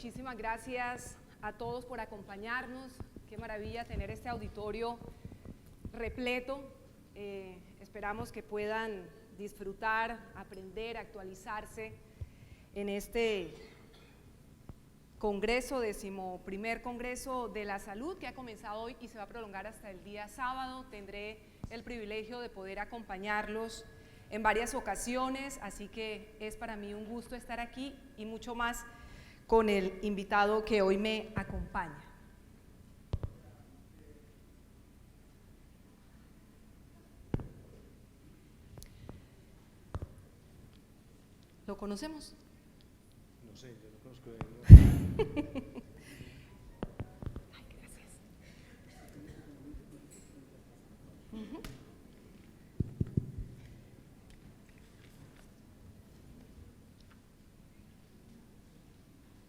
muchísimas gracias a todos por acompañarnos. Qué maravilla tener este auditorio repleto. Esperamos que puedan disfrutar, aprender, actualizarse en este congreso, 11º Congreso de la Salud, que ha comenzado hoy y se va a prolongar hasta el día sábado. Tendré el privilegio de poder acompañarlos en varias ocasiones, así que es para mí un gusto estar aquí y mucho más con el invitado que hoy me acompaña. ¿Lo conocemos? No sé, yo lo conozco de... Ay, gracias.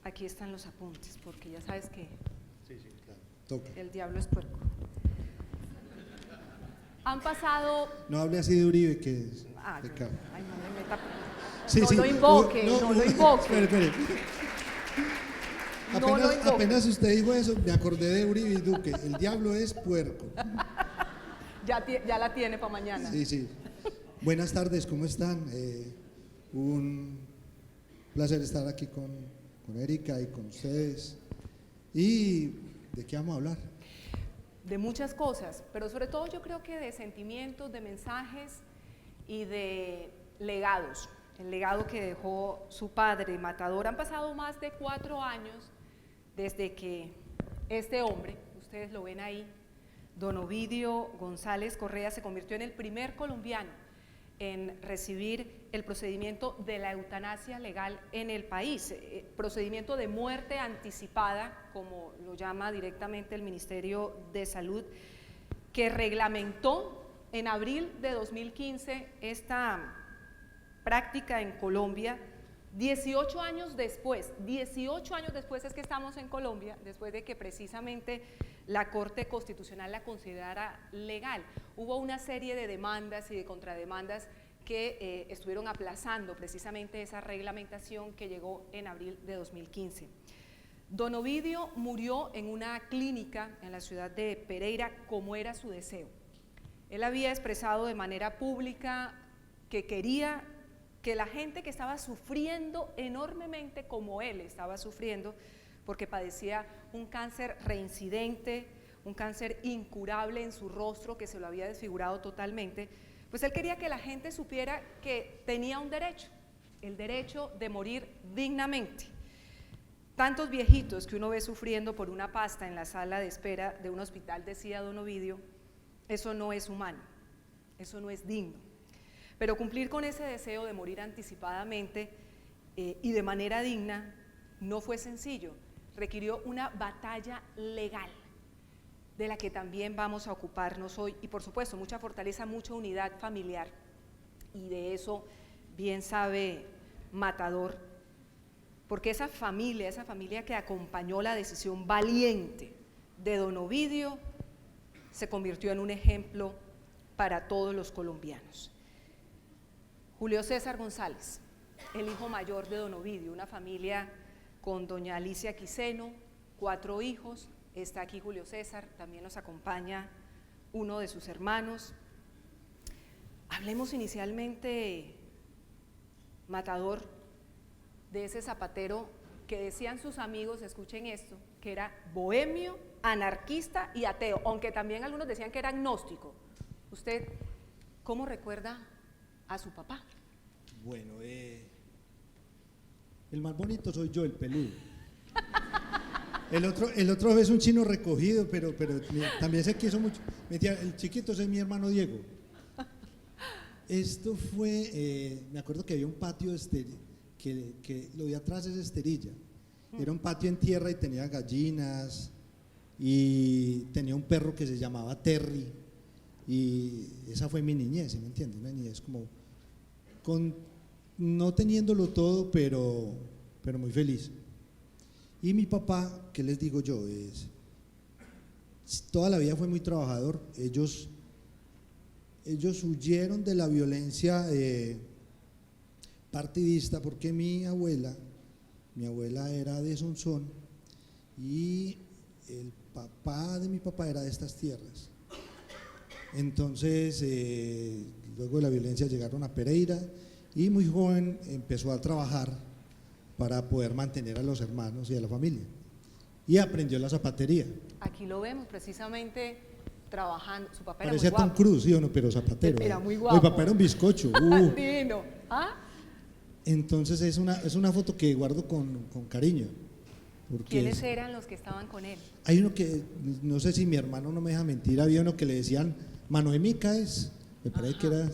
Aquí están los apuntes, porque ya sabes que Sí, claro. Toca. el diablo es puerco. Han pasado... No hable así de Uribe, que es pecado. Ay, no me meta... Sí, no sí. lo invoque, no lo invoque. Espere. No lo invoque. Apenas usted dijo eso, me acordé de Uribe y Duque. El diablo es puerco. Ya la tiene para mañana. Sí. Buenas tardes, ¿cómo están? Un placer estar aquí con Erika y con ustedes. ¿Y de qué vamos a hablar? De muchas cosas, pero sobre todo yo creo que de sentimientos, de mensajes y de legados. El legado que dejó su padre, Matador. Han pasado más de 4 años desde que este hombre, ustedes lo ven ahí, don Ovidio González Correa, se convirtió en el primer colombiano en recibir el procedimiento de la eutanasia legal en el país, procedimiento de muerte anticipada, como lo llama directamente el Ministerio de Salud, que reglamentó en abril de 2015 esta práctica en Colombia. 18 años después es que estamos en Colombia, después de que precisamente la Corte Constitucional la considerara legal. Hubo una serie de demandas y de contrademandas que estuvieron aplazando precisamente esa reglamentación que llegó en abril de 2015. Don Ovidio murió en una clínica en la ciudad de Pereira, como era su deseo. Él había expresado de manera pública que quería que la gente que estaba sufriendo enormemente como él estaba sufriendo, porque padecía un cáncer reincidente, un cáncer incurable en su rostro que se lo había desfigurado totalmente, pues él quería que la gente supiera que tenía un derecho, el derecho de morir dignamente. Tantos viejitos que uno ve sufriendo por una pasta en la sala de espera de un hospital, decía don Ovidio, eso no es humano, eso no es digno. Pero cumplir con ese deseo de morir anticipadamente y de manera digna no fue sencillo, requirió una batalla legal, de la que también vamos a ocuparnos hoy, y por supuesto mucha fortaleza, mucha unidad familiar, y de eso bien sabe Matador, porque esa familia que acompañó la decisión valiente de don Ovidio se convirtió en un ejemplo para todos los colombianos. Julio César González, el hijo mayor de don Ovidio, una familia con doña Alicia Quiseno, 4 hijos, está aquí Julio César, también nos acompaña uno de sus hermanos. Hablemos inicialmente, Matador, de ese zapatero que decían sus amigos, escuchen esto, que era bohemio, anarquista y ateo, aunque también algunos decían que era agnóstico. ¿Usted cómo recuerda a su papá? Bueno, el más bonito soy yo, el peludo. El otro es un chino recogido, pero también se quiso mucho. Me decía, el chiquito ese es mi hermano Diego. Esto fue, me acuerdo que había un patio que lo de atrás es esterilla. Era un patio en tierra y tenía gallinas y tenía un perro que se llamaba Terry. Y esa fue mi niñez, ¿sí me entiendes? Una niñez como no teniéndolo todo, pero muy feliz. Y mi papá, ¿qué les digo yo? Toda la vida fue muy trabajador. Ellos huyeron de la violencia partidista, porque mi abuela Mi abuela era de Sonsón y el papá de mi papá era de estas tierras. Entonces, luego de la violencia llegaron a Pereira y muy joven empezó a trabajar para poder mantener a los hermanos y a la familia. Y aprendió la zapatería. Aquí lo vemos precisamente trabajando. Su papá era Parecía muy Tom guapo. Cruise, ¿sí o no? Pero zapatero. Era muy guapo. Mi papá era un bizcocho. Divino. ¿Ah? Entonces es una foto que guardo con cariño. Porque ¿Quiénes eran los que estaban con él? hay uno que, no sé si mi hermano no me deja mentir, había uno que le decían Manoemica me parece que era,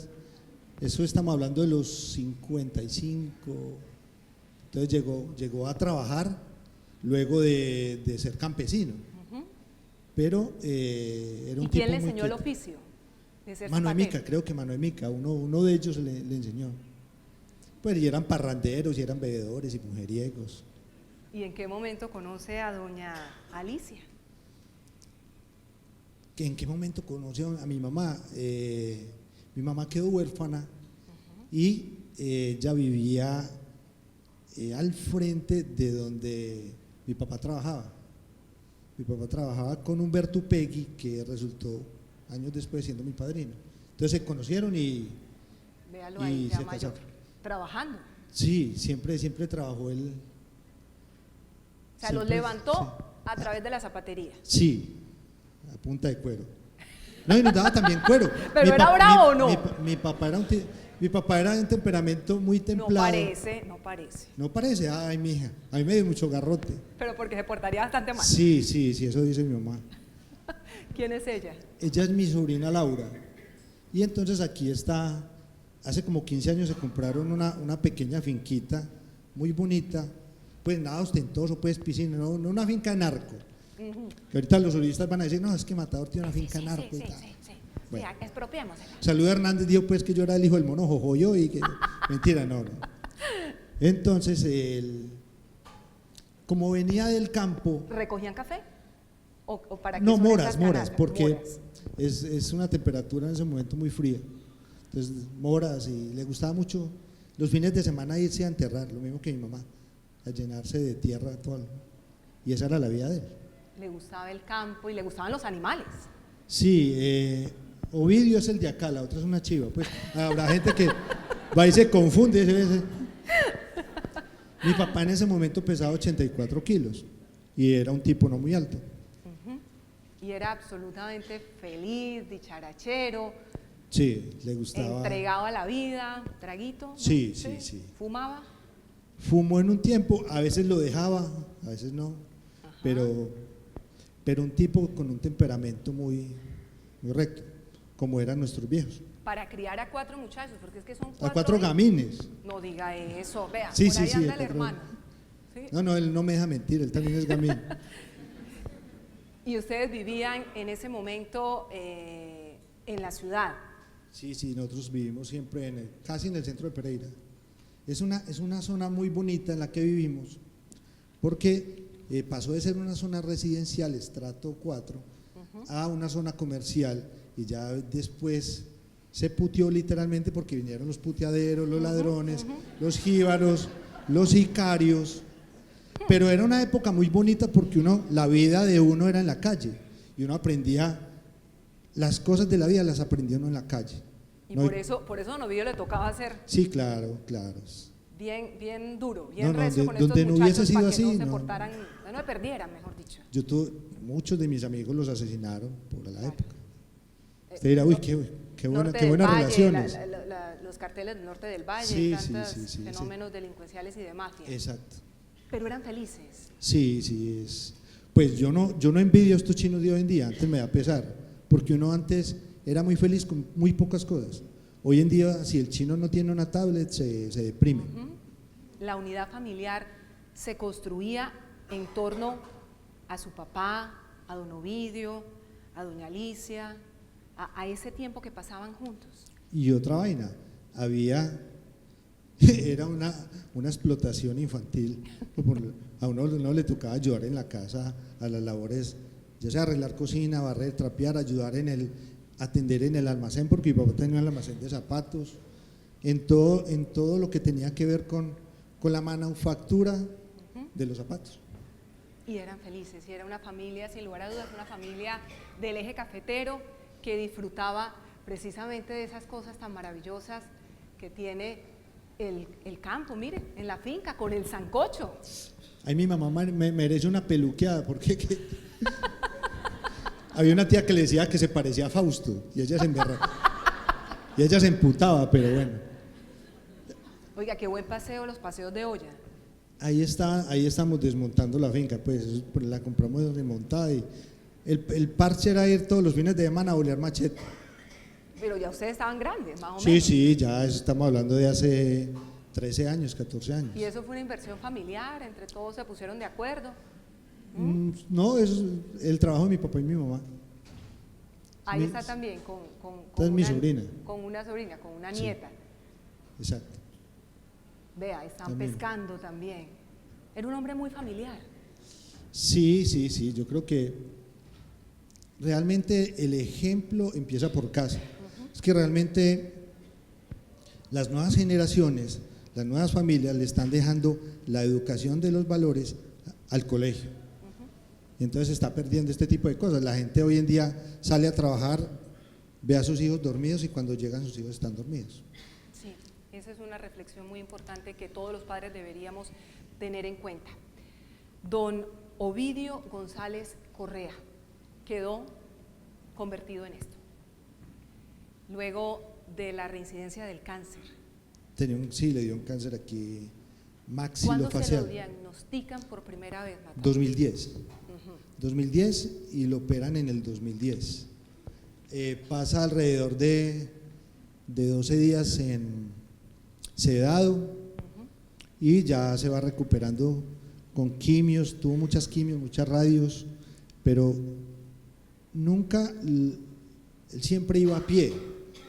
eso estamos hablando de los 55, entonces llegó a trabajar luego de ser campesino, pero era un ¿Y tipo quién le muy enseñó el quieto. oficio de ser Manoemica, zapatero? creo que Manoemica, uno de ellos le enseñó. Pues y eran parranderos, y eran bebedores y mujeriegos. ¿Y en qué momento conoce a doña Alicia? ¿En qué momento conoció a mi mamá? Mi mamá quedó huérfana y ella vivía al frente de donde mi papá trabajaba. Mi papá trabajaba con Humberto Upegui, que resultó años después siendo mi padrino. Entonces se conocieron y Véalo ahí, y ya se mayor. casaron. Trabajando. Sí, siempre trabajó él. O sea, los Siempre, levantó sí. a través de la zapatería. Sí, a punta de cuero. No, y nos daba también cuero. ¿Pero era bravo o no? Mi papá era de un temperamento muy No templado. parece, no parece. No parece, ay, mija, a mí me dio mucho garrote. Pero porque se portaría bastante mal. Sí, eso dice mi mamá. ¿Quién es ella? Ella es mi sobrina Laura. Y entonces aquí está, hace como 15 años se compraron una pequeña finquita muy bonita, pues nada ostentoso, pues piscina, no una finca en arco. Que ahorita los turistas van a decir, no, es que Matador tiene una finca en arco y tal. Sí. Bueno. Sí, expropiémosela. Salud Hernández dijo pues que yo era el hijo del mono Jojoyo y que mentira, no. Entonces como venía del campo, ¿Recogían café? ¿O para qué no, son moras, esas moras, canastas? porque Moras. es una temperatura en ese momento muy fría. Entonces, moras, y le gustaba mucho los fines de semana irse a enterrar, lo mismo que mi mamá, a llenarse de tierra, todo. Y esa era la vida de él. Le gustaba el campo y le gustaban los animales. Sí, Ovidio es el de acá, la otra es una chiva. Pues habrá gente que va y se confunde. Mi papá en ese momento pesaba 84 kilos y era un tipo no muy alto. Y era absolutamente feliz, dicharachero, Sí, le gustaba. entregado a la vida, traguito. ¿no? Sí, sí. Fumaba. Fumó en un tiempo, a veces lo dejaba, a veces no, pero un tipo con un temperamento muy recto, como eran nuestros viejos. Para criar a 4 muchachos, porque es que son 4. A 4 gamines. No diga eso, vea, Sí, por sí, ahí sí, anda a el 4. hermano. ¿sí? No, él no me deja mentir, él también es gamín. Y ustedes vivían en ese momento en la ciudad. Sí, nosotros vivimos siempre casi en el centro de Pereira. Es una zona muy bonita en la que vivimos, porque pasó de ser una zona residencial, estrato 4, a una zona comercial, y ya después se puteó literalmente porque vinieron los puteaderos, los ladrones, los jíbaros, los sicarios, pero era una época muy bonita porque la vida de uno era en la calle, y uno aprendía, las cosas de la vida las aprendió uno en la calle. Y por eso a Don Ovidio le tocaba hacer Sí, claro. bien duro, bien No, recio con donde estos no muchachos hubiese sido para que no así, se no. portaran, no se perdieran, mejor dicho. Muchos de mis amigos los asesinaron por la Claro. época. Usted dirá, uy, qué Norte del buenas Valle, relaciones. los carteles del norte del Valle, Sí, tantos sí, fenómenos delincuenciales y de mafia. Exacto. Pero eran felices. Sí, pues yo no envidio a estos chinos de hoy en día, antes me da pesar, porque uno antes era muy feliz con muy pocas cosas. Hoy en día, si el chino no tiene una tablet, se deprime. La unidad familiar se construía en torno a su papá, a don Ovidio, a doña Alicia, a ese tiempo que pasaban juntos. Y otra vaina, era una explotación infantil, a uno no le tocaba ayudar en la casa a las labores, ya sea arreglar cocina, barrer, trapear, ayudar atender en el almacén, porque mi papá tenía el almacén de zapatos, en todo lo que tenía que ver con la manufactura de los zapatos. Y eran felices, y era una familia, sin lugar a dudas, una familia del eje cafetero que disfrutaba precisamente de esas cosas tan maravillosas que tiene el campo, mire, en la finca, con el sancocho. Ahí mi mamá me merece una peluqueada, porque había una tía que le decía que se parecía a Fausto, y ella se y ella se emputaba, pero bueno. Oiga, qué buen paseo, los paseos de olla. Ahí estamos desmontando la finca, pues la compramos desmontada y el parche era ir todos los fines de semana a bolear machete. Pero ya ustedes estaban grandes, más o Sí, menos. sí, ya estamos hablando de hace 13 años, 14 años. Y eso fue una inversión familiar, entre todos se pusieron de acuerdo. No, es el trabajo de mi papá y mi mamá. Ahí Mi- está también con Esta es mi sobrina. Con una sobrina, con una Sí. nieta. Exacto. Vea, están También. pescando también. Era un hombre muy familiar. Sí, sí, sí, yo creo que realmente el ejemplo empieza por casa. Es que realmente las nuevas generaciones, las nuevas familias le están dejando la educación de los valores al colegio. Y entonces se está perdiendo este tipo de cosas. La gente hoy en día sale a trabajar, ve a sus hijos dormidos y cuando llegan sus hijos están dormidos. Sí, esa es una reflexión muy importante que todos los padres deberíamos tener en cuenta. Don Ovidio González Correa quedó convertido en esto. Luego de la reincidencia del cáncer. Sí, le dio un cáncer aquí ¿Cuándo se lo maxilofacial. diagnostican por primera vez, Natalia? 2010. 2010 y lo operan en el 2010. Pasa alrededor de 12 días en sedado y ya se va recuperando con quimios, tuvo muchas quimios, muchas radios, pero nunca, él siempre iba a pie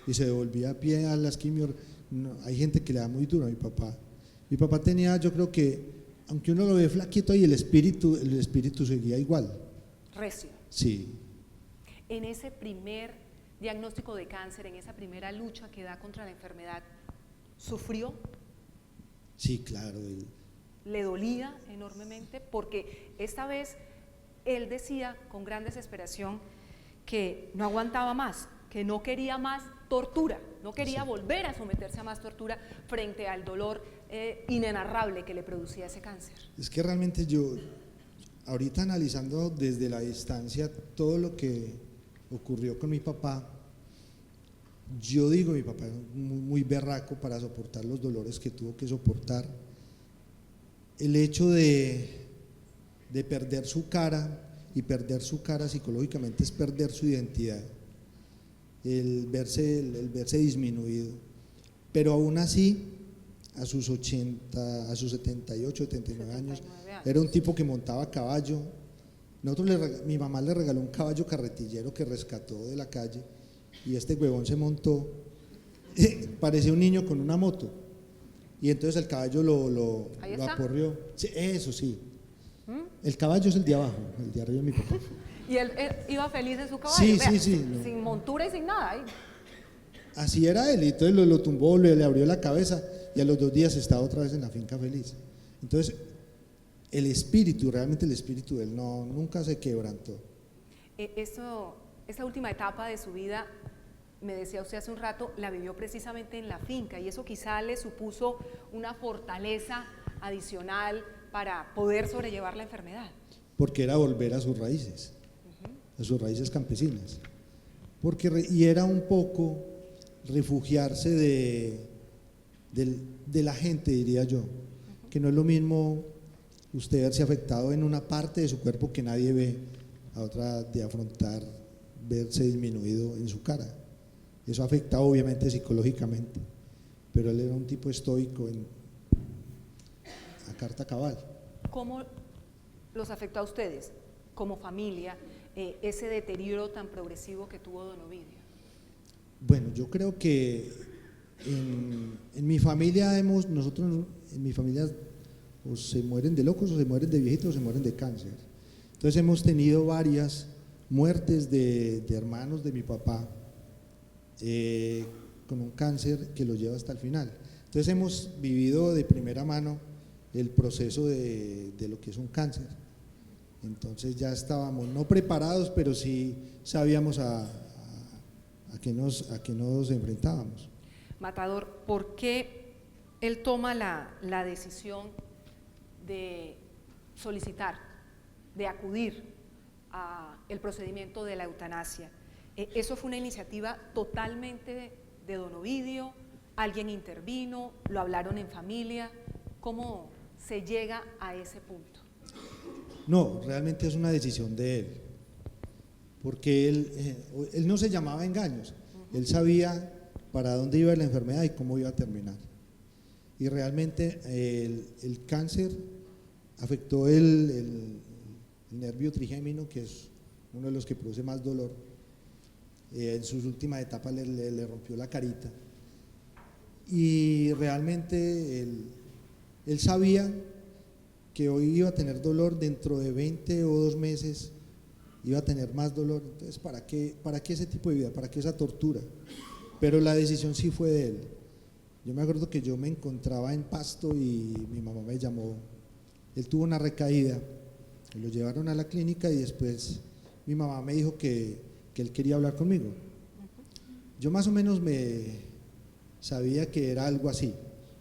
y se devolvía a pie a las quimios. No, hay gente que le da muy duro a mi papá. Mi papá tenía, yo creo que, aunque uno lo ve flaquito ahí, el espíritu seguía igual. Recio. Sí, En ese primer diagnóstico de cáncer, en esa primera lucha que da contra la enfermedad, ¿sufrió? sí, claro. ¿Le dolía enormemente? Porque esta vez él decía con gran desesperación que no aguantaba más, que no quería más tortura, no quería Sí. volver a someterse a más tortura frente al dolor inenarrable que le producía ese cáncer. Es que realmente yo, ahorita analizando desde la distancia todo lo que ocurrió con mi papá, yo digo, mi papá es muy berraco para soportar los dolores que tuvo que soportar. El hecho de perder su cara, y perder su cara psicológicamente es perder su identidad, el verse disminuido, pero aún así a sus 78, 79 años, 79 años. era un tipo que montaba a caballo. Mi mamá le regaló un caballo carretillero que rescató de la calle y este huevón se montó, parecía un niño con una moto y entonces el caballo lo Ahí está. aporreó. Sí, eso sí, el caballo es el de abajo, el de arriba es mi papá. Y él iba feliz en su caballo, Sí, vea, sí, sí, no. sin montura y sin nada. Ahí. Así era él, y entonces lo tumbó, le abrió la cabeza y a los 2 días estaba otra vez en la finca feliz. Entonces, realmente el espíritu de él nunca se quebrantó. Esa última etapa de su vida, me decía usted hace un rato, la vivió precisamente en la finca y eso quizá le supuso una fortaleza adicional para poder sobrellevar la enfermedad. Porque era volver a sus raíces campesinas. Y era un poco refugiarse de la gente, diría yo, que no es lo mismo usted verse afectado en una parte de su cuerpo que nadie ve, a otra de afrontar verse disminuido en su cara. Eso afecta obviamente psicológicamente, pero él era un tipo estoico a carta cabal. ¿Cómo los afectó a ustedes como familia ese deterioro tan progresivo que tuvo don Ovidio? Bueno, yo creo que en mi familia en mi familia o se mueren de locos o se mueren de viejitos o se mueren de cáncer. Entonces hemos tenido varias muertes de hermanos de mi papá con un cáncer que los lleva hasta el final. Entonces hemos vivido de primera mano el proceso de lo que es un cáncer. Entonces ya estábamos no preparados, pero sí sabíamos a qué nos enfrentábamos. Matador, ¿por qué él toma la decisión de solicitar, de acudir al procedimiento de la eutanasia? ¿Eso fue una iniciativa totalmente de don Ovidio? ¿Alguien intervino? ¿Lo hablaron en familia? ¿Cómo se llega a ese punto? No, realmente es una decisión de él, porque él no se llamaba engaños, él sabía para dónde iba la enfermedad y cómo iba a terminar. Y realmente el cáncer afectó el nervio trigémino, que es uno de los que produce más dolor. En sus últimas etapas le rompió la carita. Y realmente él sabía que hoy iba a tener dolor, dentro de 20 o 2 meses iba a tener más dolor. Entonces, ¿para qué ese tipo de vida? ¿Para qué esa tortura? Pero la decisión sí fue de él. Yo me acuerdo que yo me encontraba en Pasto y mi mamá me llamó. Él tuvo una recaída, lo llevaron a la clínica y después mi mamá me dijo que él quería hablar conmigo. Yo más o menos me sabía que era algo así.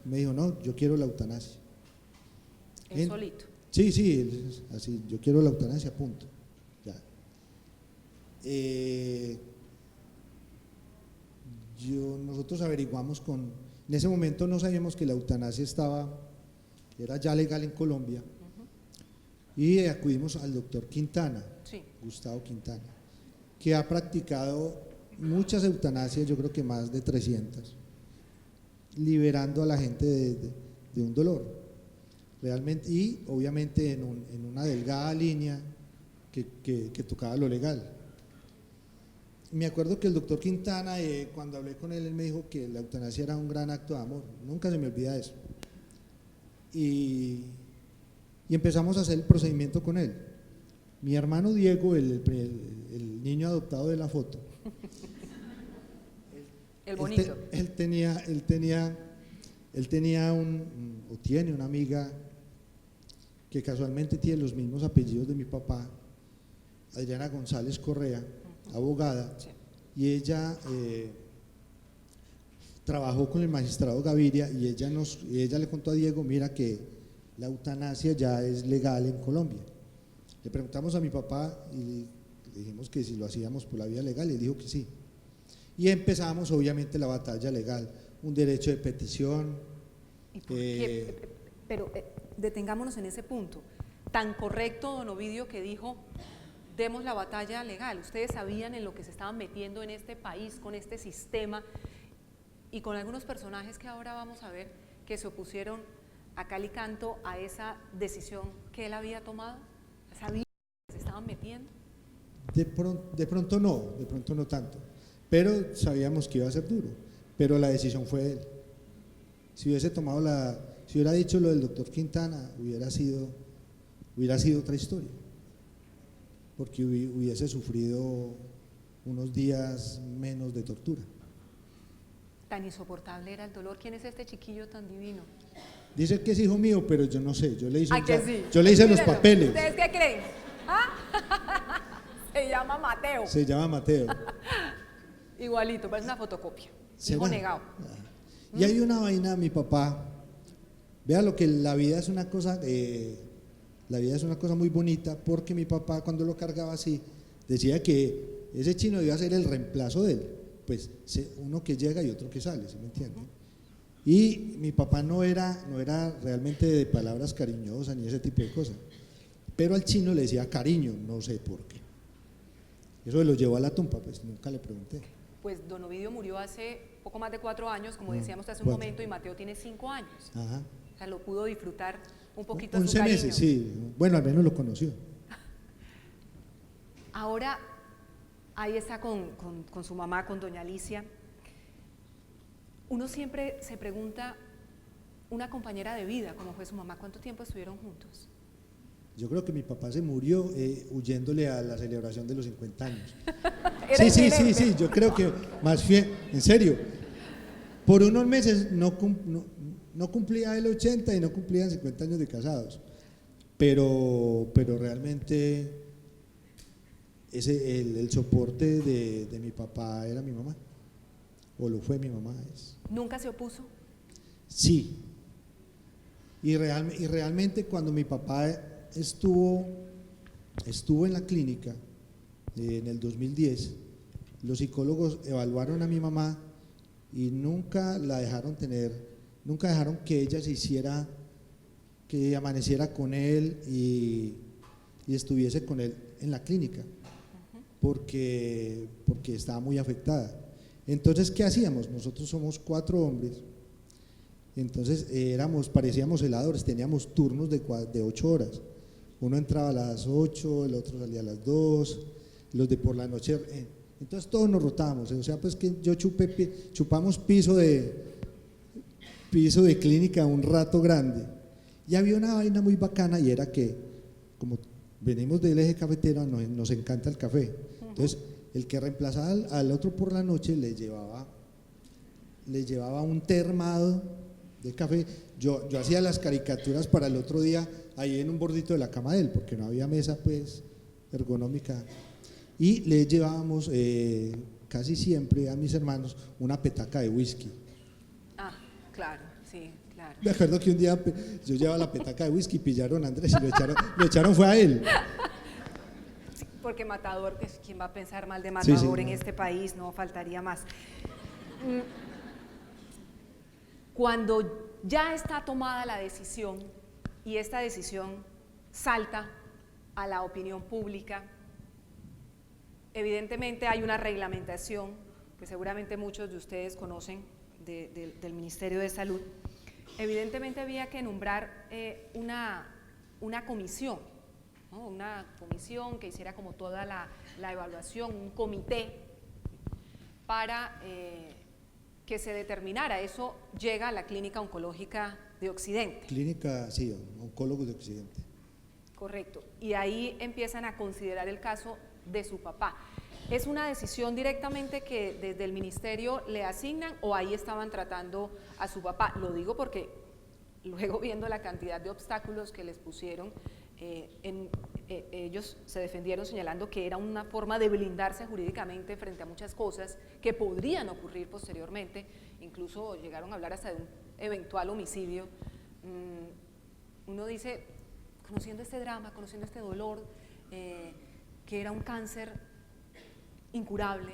Me dijo, no, yo quiero la eutanasia. ¿Él solito? Sí, así, yo quiero la eutanasia, punto. Ya. Nosotros averiguamos en ese momento no sabíamos que la eutanasia era ya legal en Colombia, y acudimos al doctor Quintana, sí. Gustavo Quintana, que ha practicado muchas eutanasias, yo creo que más de 300, liberando a la gente de un dolor. Realmente, y obviamente en una delgada línea que tocaba lo legal. Me acuerdo que el doctor Quintana, cuando hablé con él me dijo que la eutanasia era un gran acto de amor, nunca se me olvida eso. Y empezamos a hacer el procedimiento con él. Mi hermano Diego, el niño adoptado de la foto, el bonito. Él tiene una amiga que casualmente tiene los mismos apellidos de mi papá, Adriana González Correa, abogada, sí. Y ella trabajó con el magistrado Gaviria y ella le contó a Diego, mira que la eutanasia ya es legal en Colombia. Le preguntamos a mi papá y le dijimos que si lo hacíamos por la vía legal, y él dijo que sí. Y empezamos obviamente la batalla legal, un derecho de petición. ¿Y por qué? Pero detengámonos en ese punto. Tan correcto, don Ovidio, que dijo, demos la batalla legal. Ustedes sabían en lo que se estaban metiendo en este país, con este sistema, y con algunos personajes que ahora vamos a ver, que se opusieron a cal y canto a esa decisión que él había tomado. ¿Sabían que se estaban metiendo? De pronto no tanto, pero sabíamos que iba a ser duro, pero la decisión fue de él. Si hubiera dicho lo del doctor Quintana, hubiera sido otra historia, porque hubiese sufrido unos días menos de tortura. Tan insoportable era el dolor. ¿Quién es este chiquillo tan divino? Dice que es hijo mío, pero yo no sé, yo le hice Mírenlo. los papeles. ¿Ustedes qué creen? ¿Ah? Se llama Mateo. Se llama Mateo. Igualito, parece una fotocopia. Hijo negado. Y hay una vaina, mi papá, vea lo que la vida es una cosa muy bonita, porque mi papá cuando lo cargaba así, decía que ese chino iba a ser el reemplazo de él, pues uno que llega y otro que sale, ¿sí me entiende? Y mi papá no era realmente de palabras cariñosas ni ese tipo de cosas, pero al chino le decía cariño, no sé por qué. Eso lo llevó a la tumba, pues nunca le pregunté. Pues don Ovidio murió hace poco más de 4 años, como decíamos hace un momento, y Mateo tiene 5 años. Ajá. O sea, lo pudo disfrutar un poquito. 11 su cariño. meses, sí. Bueno, al menos lo conoció. Ahora, ahí está con su mamá, con doña Alicia. Uno siempre se pregunta, una compañera de vida, como fue su mamá, ¿cuánto tiempo estuvieron juntos? Yo creo que mi papá se murió huyéndole a la celebración de los 50 años. Sí, yo creo que más bien, en serio, Por unos meses no cumplía el 80 y no cumplían 50 años de casados, pero realmente el soporte de mi papá era mi mamá, o lo fue mi mamá. ¿Nunca se opuso? Sí, y realmente cuando mi papá estuvo en la clínica en el 2010, los psicólogos evaluaron a mi mamá y nunca dejaron que ella que amaneciera con él y estuviese con él en la clínica, porque estaba muy afectada. Entonces, ¿qué hacíamos? Nosotros somos 4 hombres, entonces parecíamos celadores, teníamos turnos de 8 horas. Uno entraba a las 8, el otro salía a las 2, los de por la noche, entonces todos nos rotábamos, o sea, pues que yo chupamos piso de clínica un rato grande, y había una vaina muy bacana, y era que, como venimos del eje cafetero, nos encanta el café, entonces el que reemplazaba al otro por la noche le llevaba un té armado de café. Yo hacía las caricaturas para el otro día ahí en un bordito de la cama de él, porque no había mesa pues ergonómica, y le llevábamos casi siempre a mis hermanos una petaca de whisky. Ah, claro, sí, claro. Me acuerdo que un día yo llevaba la petaca de whisky, pillaron a Andrés y lo echaron fue a él. Porque Matador, pues, ¿quién va a pensar mal de Matador Sí, en no. este país? No faltaría más. Cuando ya está tomada la decisión y esta decisión salta a la opinión pública, evidentemente hay una reglamentación que seguramente muchos de ustedes conocen del Ministerio de Salud. Evidentemente había que nombrar una comisión, ¿no? Una comisión que hiciera como toda la evaluación, un comité para que se determinara. Eso llega a la Clínica Oncológica de Occidente. Clínica, sí, Oncólogos de Occidente. Correcto, y ahí empiezan a considerar el caso de su papá. ¿Es una decisión directamente que desde el ministerio le asignan o ahí estaban tratando a su papá? Lo digo porque luego viendo la cantidad de obstáculos que les pusieron, ellos se defendieron señalando que era una forma de blindarse jurídicamente frente a muchas cosas que podrían ocurrir posteriormente, incluso llegaron a hablar hasta de un eventual homicidio. Uno dice, conociendo este drama, conociendo este dolor, que era un cáncer incurable,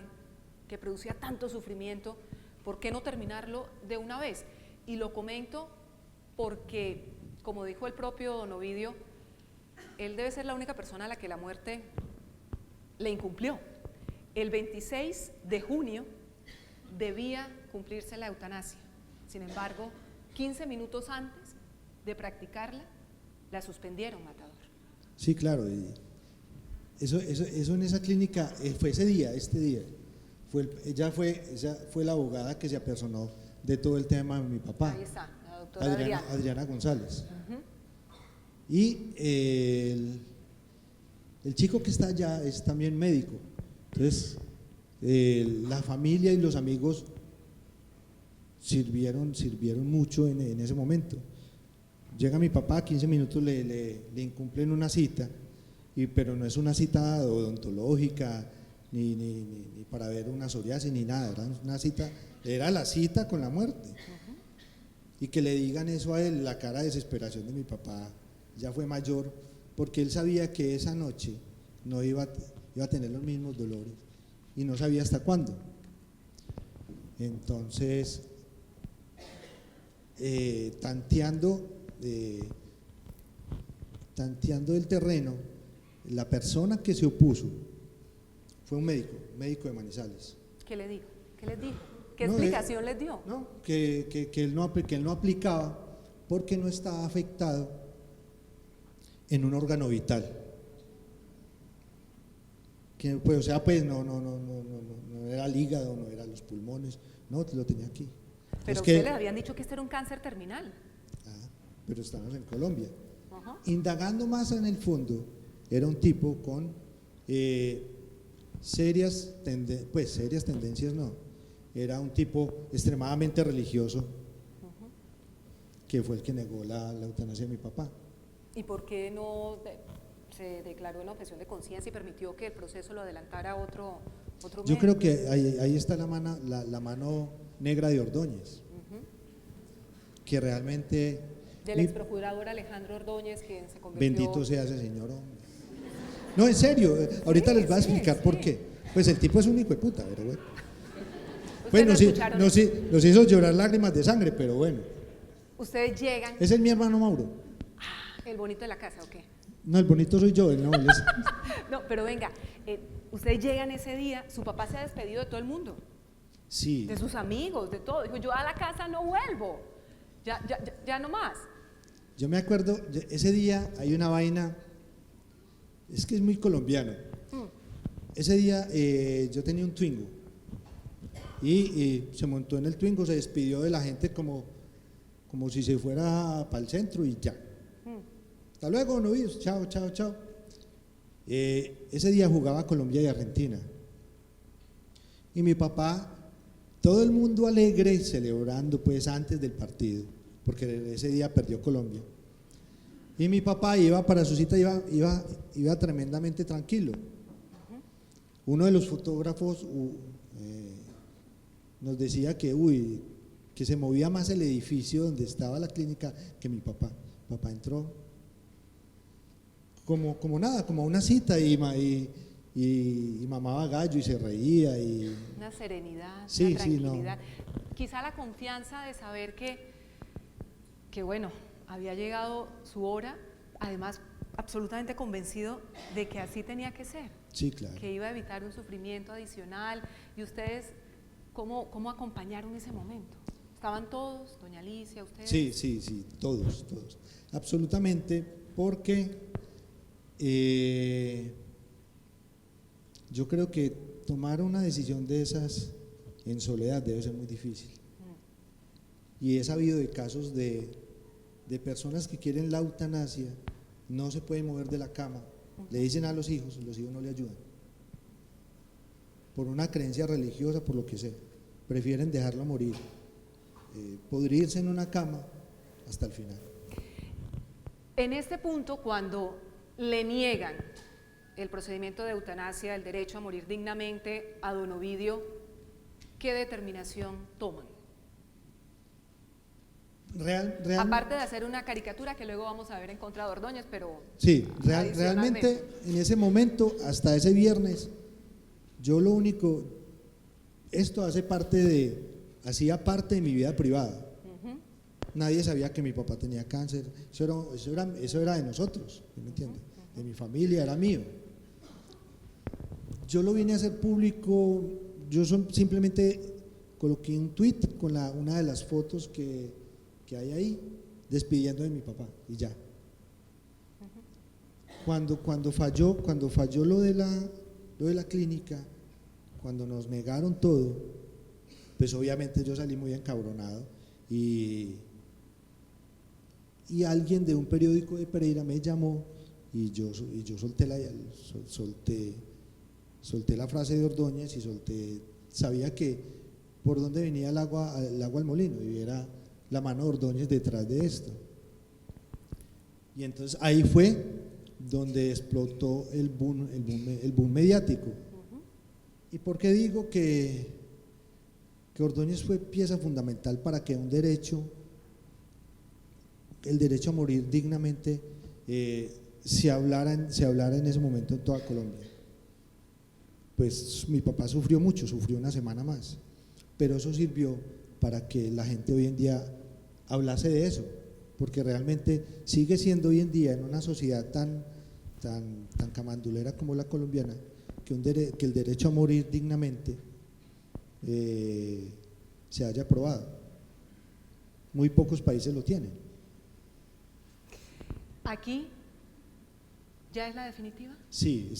que producía tanto sufrimiento, ¿por qué no terminarlo de una vez? Y lo comento porque, como dijo el propio don Ovidio, él debe ser la única persona a la que la muerte le incumplió. El 26 de junio debía cumplirse la eutanasia, sin embargo, 15 minutos antes de practicarla, la suspendieron, Matador. Sí, claro, y eso en esa clínica fue este día, ella fue la abogada que se apersonó de todo el tema de mi papá. Ahí está, la doctora Adriana González. Y el chico que está allá es también médico, entonces la familia y los amigos sirvieron mucho en ese momento. Llega mi papá, 15 minutos le incumplen una cita, pero no es una cita odontológica ni para ver una psoriasis ni nada, era la cita con la muerte. Y que le digan eso a él, la cara de desesperación de mi papá ya fue mayor, porque él sabía que esa noche no iba a tener los mismos dolores y no sabía hasta cuándo. Entonces, tanteando el terreno, la persona que se opuso fue un médico de Manizales. ¿Qué le dijo? ¿Qué les dijo? ¿Qué No, explicación les dio? No, que él no aplicaba porque no estaba afectado en un órgano vital. Que pues, o sea, pues no era el hígado, no eran los pulmones, no, lo tenía aquí. Pero Es ustedes que, les habían dicho que este era un cáncer terminal. pero estamos en Colombia. Ajá. Indagando más en el fondo, era un tipo con serias tendencias, no, era un tipo extremadamente religioso, que fue el que negó la eutanasia de mi papá. ¿Y por qué no se declaró en objeción de conciencia y permitió que el proceso lo adelantara otro Yo médico? creo que ahí está la mano negra de Ordóñez, que realmente… Del ex procurador Alejandro Ordóñez, quien se convirtió… Bendito sea ese señor, hombre. No, en serio, ahorita les voy a explicar por qué. Pues el tipo es un hijo de puta, pero bueno. Pues nos hizo llorar lágrimas de sangre, pero bueno. Ustedes llegan… Ese es mi hermano Mauro. ¿El bonito de la casa o qué? No, el bonito soy yo, él no, él es… No, pero venga, ustedes llegan ese día, su papá se ha despedido de todo el mundo, Sí, de sus amigos, de todo. Dijo, yo a la casa no vuelvo, ya no más. yo me acuerdo, ese día hay una vaina, es que es muy colombiano. Ese día yo tenía un Twingo y se montó en el Twingo, se despidió de la gente como si se fuera para el centro y ya. Hasta luego, novios, chao, chao, chao. Ese día jugaba Colombia y Argentina. Y mi papá, todo el mundo alegre, celebrando pues antes del partido, porque ese día perdió Colombia. Y mi papá iba para su cita, iba tremendamente tranquilo. Uno de los fotógrafos nos decía que se movía más el edificio donde estaba la clínica que mi papá. Papá entró como nada, como una cita y mamaba gallo y se reía Una serenidad, Sí, una sí, tranquilidad. Quizá la confianza de saber que bueno, había llegado su hora, además absolutamente convencido de que así tenía que ser, Sí, claro. que iba a evitar un sufrimiento adicional. ¿Y ustedes cómo acompañaron ese momento? ¿Estaban todos, doña Alicia, ustedes? Sí, todos, absolutamente, porque yo creo que tomar una decisión de esas en soledad debe ser muy difícil. Y he sabido de casos de personas que quieren la eutanasia, no se pueden mover de la cama, le dicen a los hijos no le ayudan, por una creencia religiosa, por lo que sea, prefieren dejarlo morir, podrirse en una cama hasta el final. En este punto, cuando le niegan el procedimiento de eutanasia, el derecho a morir dignamente a don Ovidio, ¿qué determinación toman? Aparte de hacer una caricatura que luego vamos a ver en contra de Ordóñez, pero… Sí, realmente en ese momento, hasta ese viernes, yo lo único, esto hacía parte de mi vida privada. Nadie sabía que mi papá tenía cáncer, eso era de nosotros, ¿me entiende? De mi familia, era mío. Yo lo vine a hacer público, simplemente coloqué un tweet con una de las fotos que hay ahí, despidiendo de mi papá, y ya. Cuando falló lo de la clínica, cuando nos negaron todo, pues obviamente yo salí muy encabronado y alguien de un periódico de Pereira me llamó y yo solté la frase de Ordóñez y sabía que por dónde venía el agua al molino, y era la mano de Ordóñez detrás de esto. Y entonces ahí fue donde explotó el boom mediático. ¿Y por qué digo que Ordóñez fue pieza fundamental para que el derecho a morir dignamente se hablara en ese momento en toda Colombia? Pues mi papá sufrió mucho, sufrió una semana más, pero eso sirvió para que la gente hoy en día hablase de eso, porque realmente sigue siendo hoy en día en una sociedad tan camandulera como la colombiana, que el derecho a morir dignamente se haya aprobado. Muy pocos países lo tienen. ¿Aquí ya es la definitiva? Sí,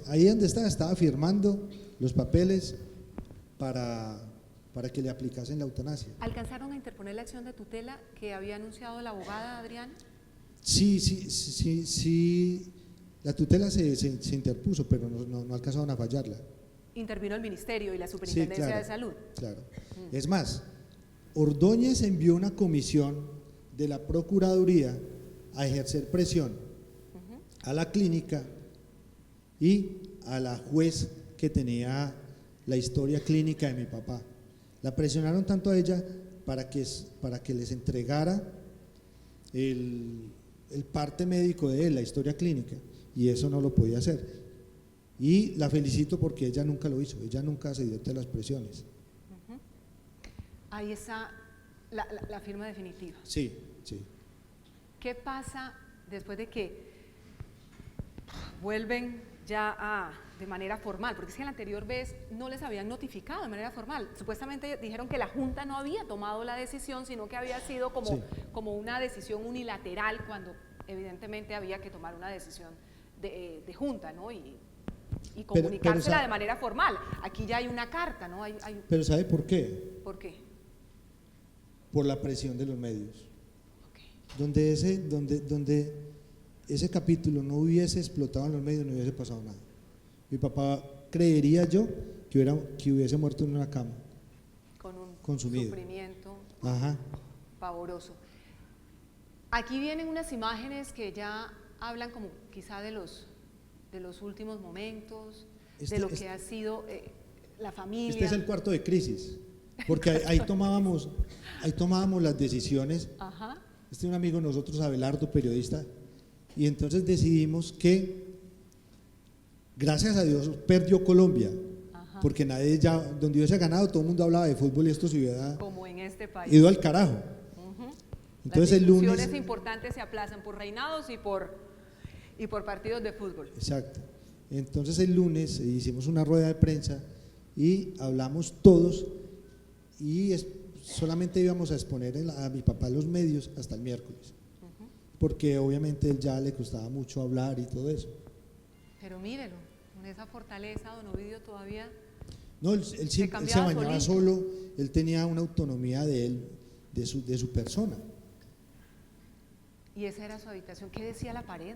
ahí donde estaba firmando los papeles para que le aplicasen la eutanasia. ¿Alcanzaron a interponer la acción de tutela que había anunciado la abogada Adriana? Sí, la tutela se interpuso, pero no alcanzaron a fallarla. intervino el ministerio y la Sí, superintendencia claro, de salud. claro. Es más, Ordóñez envió una comisión de la Procuraduría a ejercer presión a la clínica y a la juez que tenía la historia clínica de mi papá. La presionaron tanto a ella para que les entregara el parte médico de él, la historia clínica, y eso no lo podía hacer. Y la felicito porque ella nunca lo hizo, ella nunca se dio ante las presiones. Ahí está la firma definitiva. Sí, sí. ¿Qué pasa después de que vuelven ya de manera formal? Porque es que la anterior vez no les habían notificado de manera formal. Supuestamente dijeron que la Junta no había tomado la decisión, sino que había sido como, Sí. como una decisión unilateral, cuando evidentemente había que tomar una decisión de Junta, ¿no? Y comunicársela de manera formal. Aquí ya hay una carta, ¿no? Pero ¿sabe por qué? ¿Por qué? Por la presión de los medios. Okay. Donde ese capítulo no hubiese explotado en los medios, no hubiese pasado nada. Mi papá, creería yo, que hubiese muerto en una cama, Con un consumido. sufrimiento Ajá. pavoroso. Aquí vienen unas imágenes que ya hablan como quizá de los últimos momentos, de lo que ha sido la familia. Este es el cuarto de crisis, porque ahí tomábamos las decisiones. Ajá. Este es un amigo de nosotros, Abelardo, periodista, y entonces decidimos que, gracias a Dios, perdió Colombia, Ajá. porque nadie ya, donde hubiese ganado, todo el mundo hablaba de fútbol y esto se hubiera Como en este país. ido al carajo. Entonces Las el lunes… discusiones importantes se aplazan por reinados y por partidos de fútbol. Exacto. Entonces el lunes hicimos una rueda de prensa y hablamos todos y solamente íbamos a exponer a mi papá en los medios hasta el miércoles, porque obviamente él ya le costaba mucho hablar y todo eso. Pero mírelo, con esa fortaleza, don Ovidio todavía… No, él se bañaba solo, él tenía una autonomía de él, de su persona. Y esa era su habitación. ¿Qué decía la pared?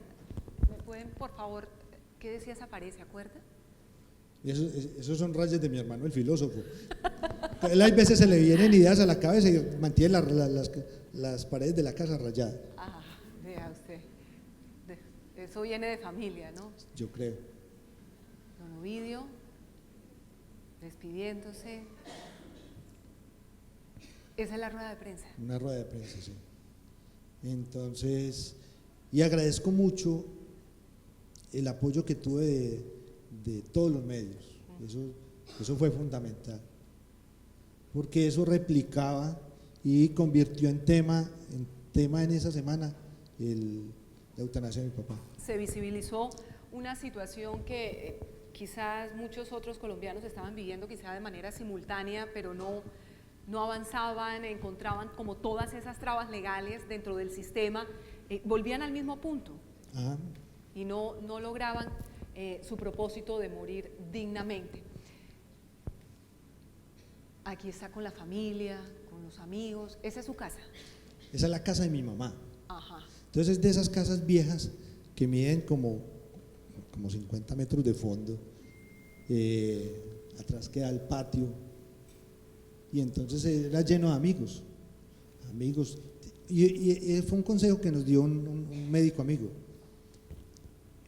¿Me pueden, por favor, qué decía esa pared? ¿Se acuerda? Esos son rayos de mi hermano, el filósofo. Él a veces se le vienen ideas a la cabeza y mantiene las paredes de la casa rayadas. Ah, vea usted. Eso viene de familia, ¿no? Yo creo. Don Ovidio, despidiéndose. Esa es la rueda de prensa. Una rueda de prensa, sí. Entonces, y agradezco mucho el apoyo que tuve de todos los medios. Eso fue fundamental, porque eso replicaba y convirtió en tema en esa semana la eutanasia de mi papá. Se visibilizó una situación que quizás muchos otros colombianos estaban viviendo quizá de manera simultánea, pero no avanzaban, encontraban como todas esas trabas legales dentro del sistema, volvían al mismo punto. Ajá. Y no lograban su propósito de morir dignamente. Aquí está con la familia, con los amigos. ¿Esa es su casa? Esa es la casa de mi mamá. Ajá. Entonces, de esas casas viejas que miden como 50 metros de fondo, atrás queda el patio, y entonces era lleno de amigos, y fue un consejo que nos dio un médico amigo.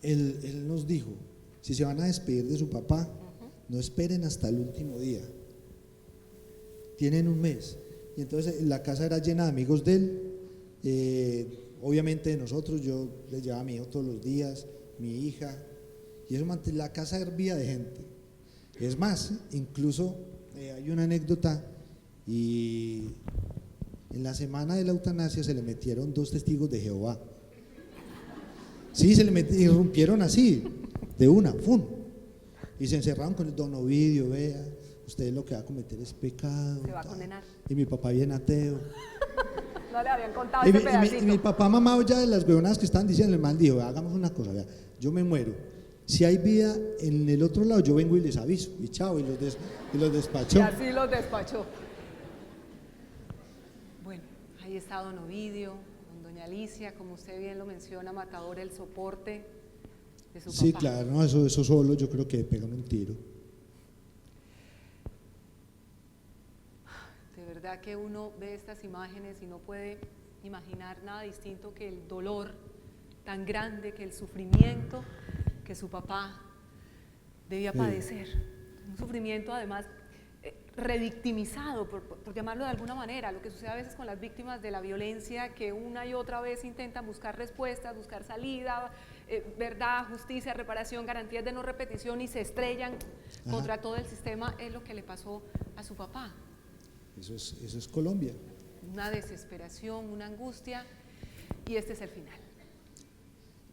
Él nos dijo: si se van a despedir de su papá, no esperen hasta el último día, tienen un mes. Y entonces la casa era llena de amigos de él, obviamente de nosotros. Yo les llevaba a mi hijo todos los días, mi hija, y eso la casa hervía de gente. Es más, incluso hay una anécdota, y en la semana de la eutanasia se le metieron 2 testigos de Jehová. Sí, irrumpieron así, de una, ¡fum! Y se encerraron con el don Ovidio: vea, usted lo que va a cometer es pecado. Se va a condenar. Y mi papá bien ateo. No le habían contado ese pedacito. Y mi papá, mamá, ya de las huevonadas que estaban diciendo, el man dijo: hagamos una cosa, vea, yo me muero, si hay vida en el otro lado, yo vengo y les aviso, y chao, y los despachó. Y así los despachó. Bueno, ahí está don Ovidio, con doña Alicia, como usted bien lo menciona, Matador, el soporte de su papá. Sí, claro, no, eso solo yo creo que pegan un tiro. verdad que uno ve estas imágenes y no puede imaginar nada distinto que el dolor tan grande, que el sufrimiento que su papá debía padecer. Un sufrimiento además revictimizado, por llamarlo de alguna manera, lo que sucede a veces con las víctimas de la violencia, que una y otra vez intentan buscar respuestas, buscar salida, verdad, justicia, reparación, garantías de no repetición y se estrellan contra todo el sistema. Es lo que le pasó a su papá. Eso es Colombia. Una desesperación, una angustia, y este es el final.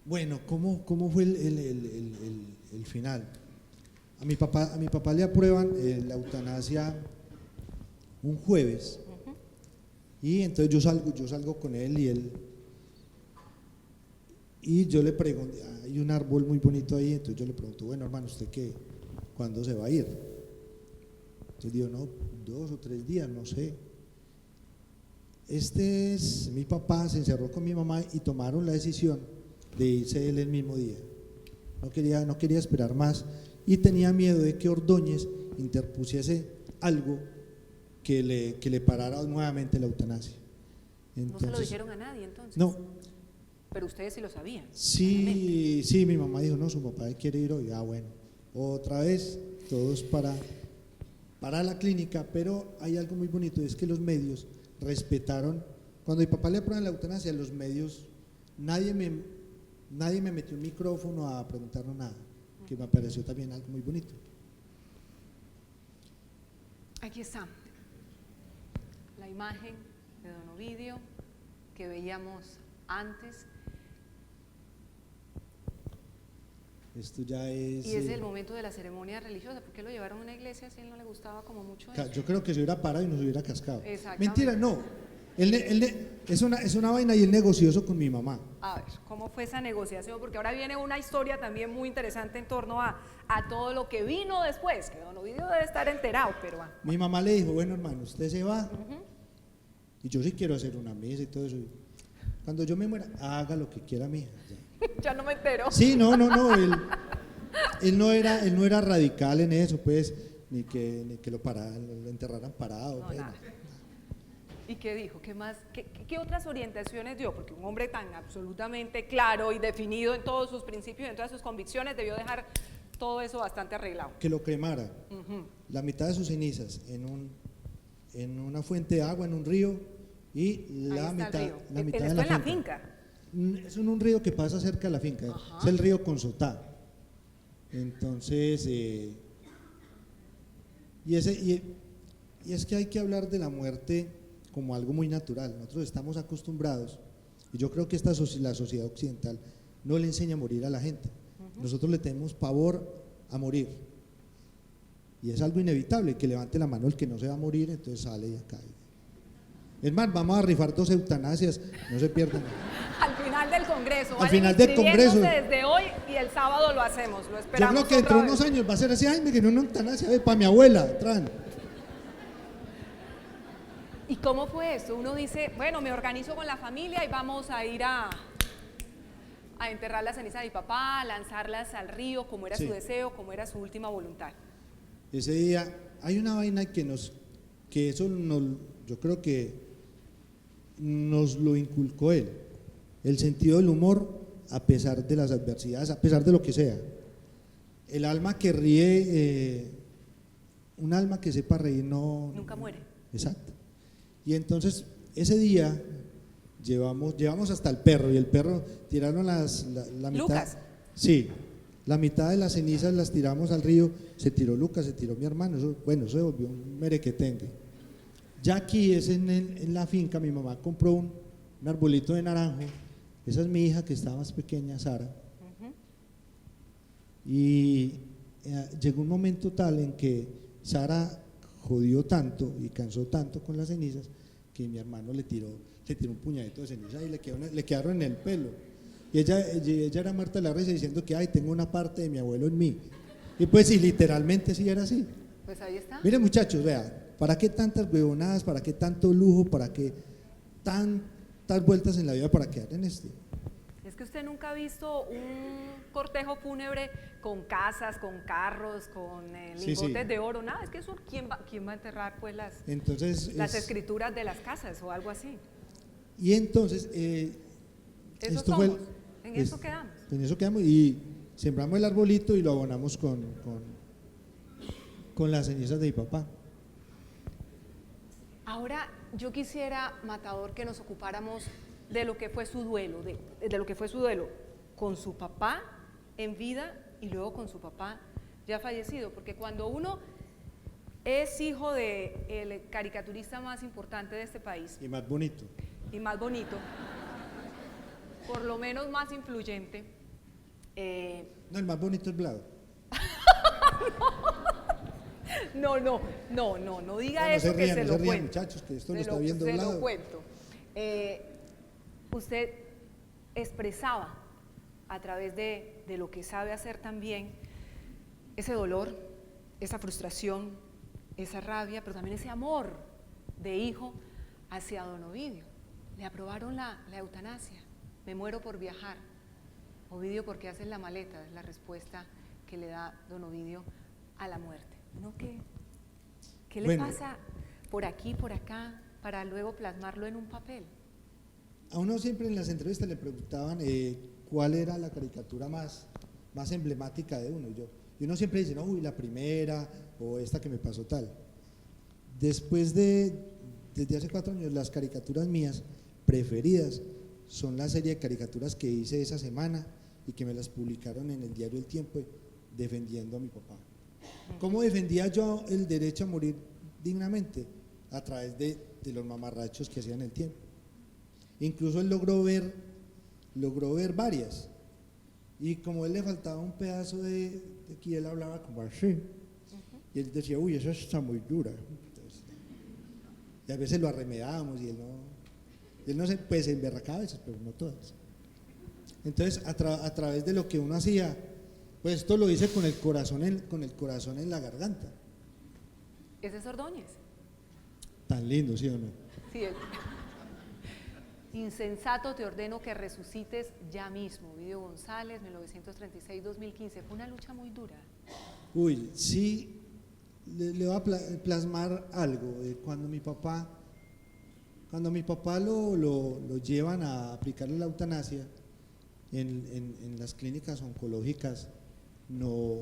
Bueno, ¿cómo fue el final? A mi papá le aprueban la eutanasia un jueves, y entonces yo salgo con él y yo le pregunto, hay un árbol muy bonito ahí, entonces yo le pregunto, bueno, hermano, ¿usted qué? ¿Cuándo se va a ir? Entonces digo, no, 2 o 3 días, no sé. Mi papá se encerró con mi mamá y tomaron la decisión de irse él el mismo día. No quería esperar más y tenía miedo de que Ordóñez interpusiese algo que le parara nuevamente la eutanasia. Entonces, ¿no se lo dijeron a nadie entonces? No. Pero ustedes sí lo sabían. Sí, mi mamá dijo, no, su papá quiere ir hoy. Bueno, otra vez, todos para la clínica, pero hay algo muy bonito, es que los medios respetaron, cuando mi papá le aprueban la eutanasia, los medios, nadie me metió un micrófono a preguntarnos nada, que me pareció también algo muy bonito. Aquí está la imagen de don Ovidio que veíamos antes. Esto ya es… Y es el momento de la ceremonia religiosa. ¿Por qué lo llevaron a una iglesia si a él no le gustaba como mucho eso? Yo creo que se hubiera parado y nos hubiera cascado. Exactamente. Mentira, no. Es una vaina y él negoció eso con mi mamá. A ver, ¿cómo fue esa negociación? Porque ahora viene una historia también muy interesante en torno a todo lo que vino después, que don Ovidio debe estar enterado, pero… Mi mamá le dijo, bueno, hermano, usted se va, y yo sí quiero hacer una misa y todo eso. Cuando yo me muera, haga lo que quiera, mija. Ya no me entero. Sí, no, él no era radical en eso, pues, ni que lo enterraran parado. No, pues, nada. ¿Y qué dijo? ¿Qué más? ¿Qué otras orientaciones dio? Porque un hombre tan absolutamente claro y definido en todos sus principios y en todas sus convicciones debió dejar todo eso bastante arreglado. Que lo cremara, la mitad de sus cenizas en una fuente de agua, en un río, y la mitad de la finca. Es un río que pasa cerca de la finca, es el río Consotá. Entonces, y es que hay que hablar de la muerte como algo muy natural. Nosotros estamos acostumbrados, y yo creo que la sociedad occidental no le enseña a morir a la gente. Nosotros le tenemos pavor a morir, y es algo inevitable, que levante la mano el que no se va a morir, entonces sale y acá. Es más, vamos a rifar 2 eutanasias, no se pierdan. Al final del Congreso. Al final del Congreso. Desde hoy y el sábado lo hacemos, lo esperamos. Yo creo que dentro de unos años va a ser así, ay, me quedó una eutanasia, para mi abuela, tran. ¿Y cómo fue esto? Uno dice, bueno, me organizo con la familia y vamos a ir a enterrar la ceniza de mi papá, a lanzarlas al río, como era su deseo, como era su última voluntad. Ese día hay una vaina yo creo que nos lo inculcó él, el sentido del humor a pesar de las adversidades, a pesar de lo que sea. El alma que ríe, un alma que sepa reír nunca muere. Exacto. Y entonces ese día llevamos hasta el perro, y el perro tiraron la mitad. Lucas. Sí, la mitad de las cenizas las tiramos al río, se tiró Lucas, se tiró mi hermano, eso se volvió un merequetengue. Ya aquí es en la finca, mi mamá compró un arbolito de naranjo, esa es mi hija que está más pequeña, Sara, y llegó un momento tal en que Sara jodió tanto y cansó tanto con las cenizas que mi hermano le tiró un puñadito de ceniza y le quedaron en el pelo, y ella era muerta de la risa diciendo que ay, tengo una parte de mi abuelo en mí, y pues sí, literalmente sí era así. Pues ahí está. Miren, muchachos, vean, ¿para qué tantas huevonadas? ¿Para qué tanto lujo? ¿Para qué tantas vueltas en la vida para quedar en esto? Es Es que usted nunca ha visto un cortejo fúnebre con casas, con carros, con Sí, lingotes sí. de oro, nada, es que eso, ¿quién va a enterrar pues Entonces, las escrituras de las casas o algo así? y entonces, Eso esto fue, somos, en eso quedamos. en eso quedamos y sembramos el arbolito y lo abonamos con las cenizas de mi papá. Ahora yo quisiera, Matador, que nos ocupáramos de lo que fue su duelo, de lo que fue su duelo con su papá en vida y luego con su papá ya fallecido, porque cuando uno es hijo del caricaturista más importante de este país Y más bonito. y más bonito, por lo menos más influyente, No, el más bonito es Vlado. no diga No eso, se que rían, se no lo se rían, cuento. muchachos, que esto lo Se está viendo se Vlado. lo cuento. Usted expresaba a través de lo que sabe hacer también ese dolor, esa frustración, esa rabia, pero también ese amor de hijo hacia don Ovidio. Le aprobaron la eutanasia. Me muero por viajar. Ovidio, ¿por qué haces la maleta? Es la respuesta que le da don Ovidio a la muerte. ¿No qué le Bueno, pasa por aquí, por acá, para luego plasmarlo en un papel? A uno siempre en las entrevistas le preguntaban cuál era la caricatura más emblemática de uno. Y uno siempre dice, no, uy, la primera o esta que me pasó tal. Desde hace 4 años, las caricaturas mías preferidas son la serie de caricaturas que hice esa semana y que me las publicaron en el diario El Tiempo defendiendo a mi papá. ¿Cómo defendía yo el derecho a morir dignamente? A través de los mamarrachos que hacían El Tiempo. Incluso él logró ver varias. Y como a él le faltaba un pedazo de aquí, él hablaba como así. Y él decía, uy, esa está muy dura. Entonces, y a veces lo arremedábamos y él no se, pues se emberracaba a veces, pero no todas. Entonces, a través de lo que uno hacía, pues esto lo hice con el corazón en la garganta. Ese es Ordóñez. Tan lindo, ¿sí o no? Sí, Insensato, te ordeno que resucites ya mismo. Ovidio González, 1936-2015. Fue una lucha muy dura. Uy, sí, le voy a plasmar algo. Cuando mi papá lo llevan a aplicarle la eutanasia en las clínicas oncológicas, no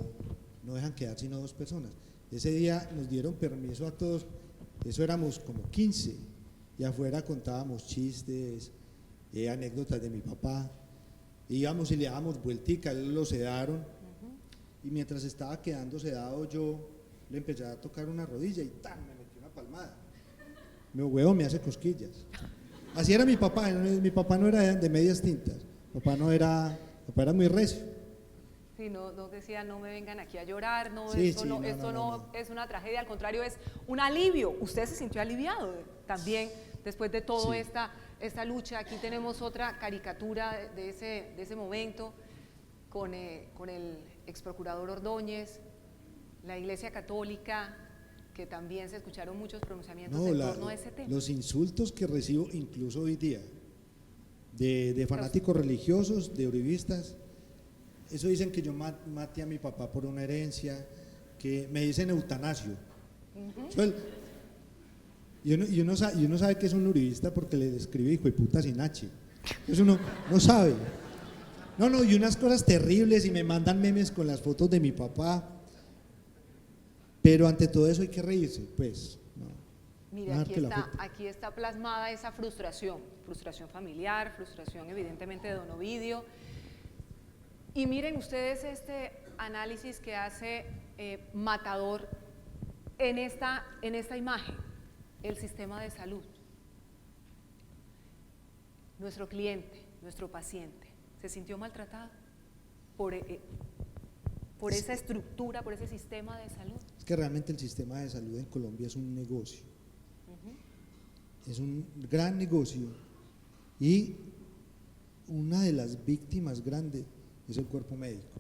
dejan quedar sino 2 personas. Ese día nos dieron permiso a todos, eso éramos como 15. Y afuera contábamos chistes, anécdotas de mi papá, íbamos y le dábamos vueltica, él lo sedaron, y mientras estaba quedando sedado yo le empecé a tocar una rodilla y ¡tan! Me metí una palmada. Mi huevo me hace cosquillas. Así era mi papá no era de medias tintas, papá era muy recio. Sí, no decía, no me vengan aquí a llorar, no, Sí, esto, sí, no, no, esto no, no es una tragedia, al contrario, es un alivio. Usted se sintió aliviado también después de toda Sí. esta lucha. Aquí tenemos otra caricatura de ese momento con el ex procurador Ordóñez, la Iglesia Católica, que también se escucharon muchos pronunciamientos en torno a ese tema. Los insultos que recibo incluso hoy día de fanáticos religiosos, de uribistas, eso dicen que yo maté a mi papá por una herencia, que me dicen eutanasio. Y uno sabe que es un uribista porque le escribe hijo de puta sin H. Eso uno no sabe. No, y unas cosas terribles y me mandan memes con las fotos de mi papá. Pero ante todo eso hay que reírse, pues. No, Mire, no dejar que lo afecte. aquí está plasmada esa frustración familiar, frustración evidentemente de don Ovidio. Y miren ustedes este análisis que hace Matador en esta imagen, el sistema de salud. Nuestro cliente, nuestro paciente, se sintió maltratado por esa estructura, por ese sistema de salud. Es que realmente el sistema de salud en Colombia es un negocio. Es un gran negocio y una de las víctimas grandes es el cuerpo médico.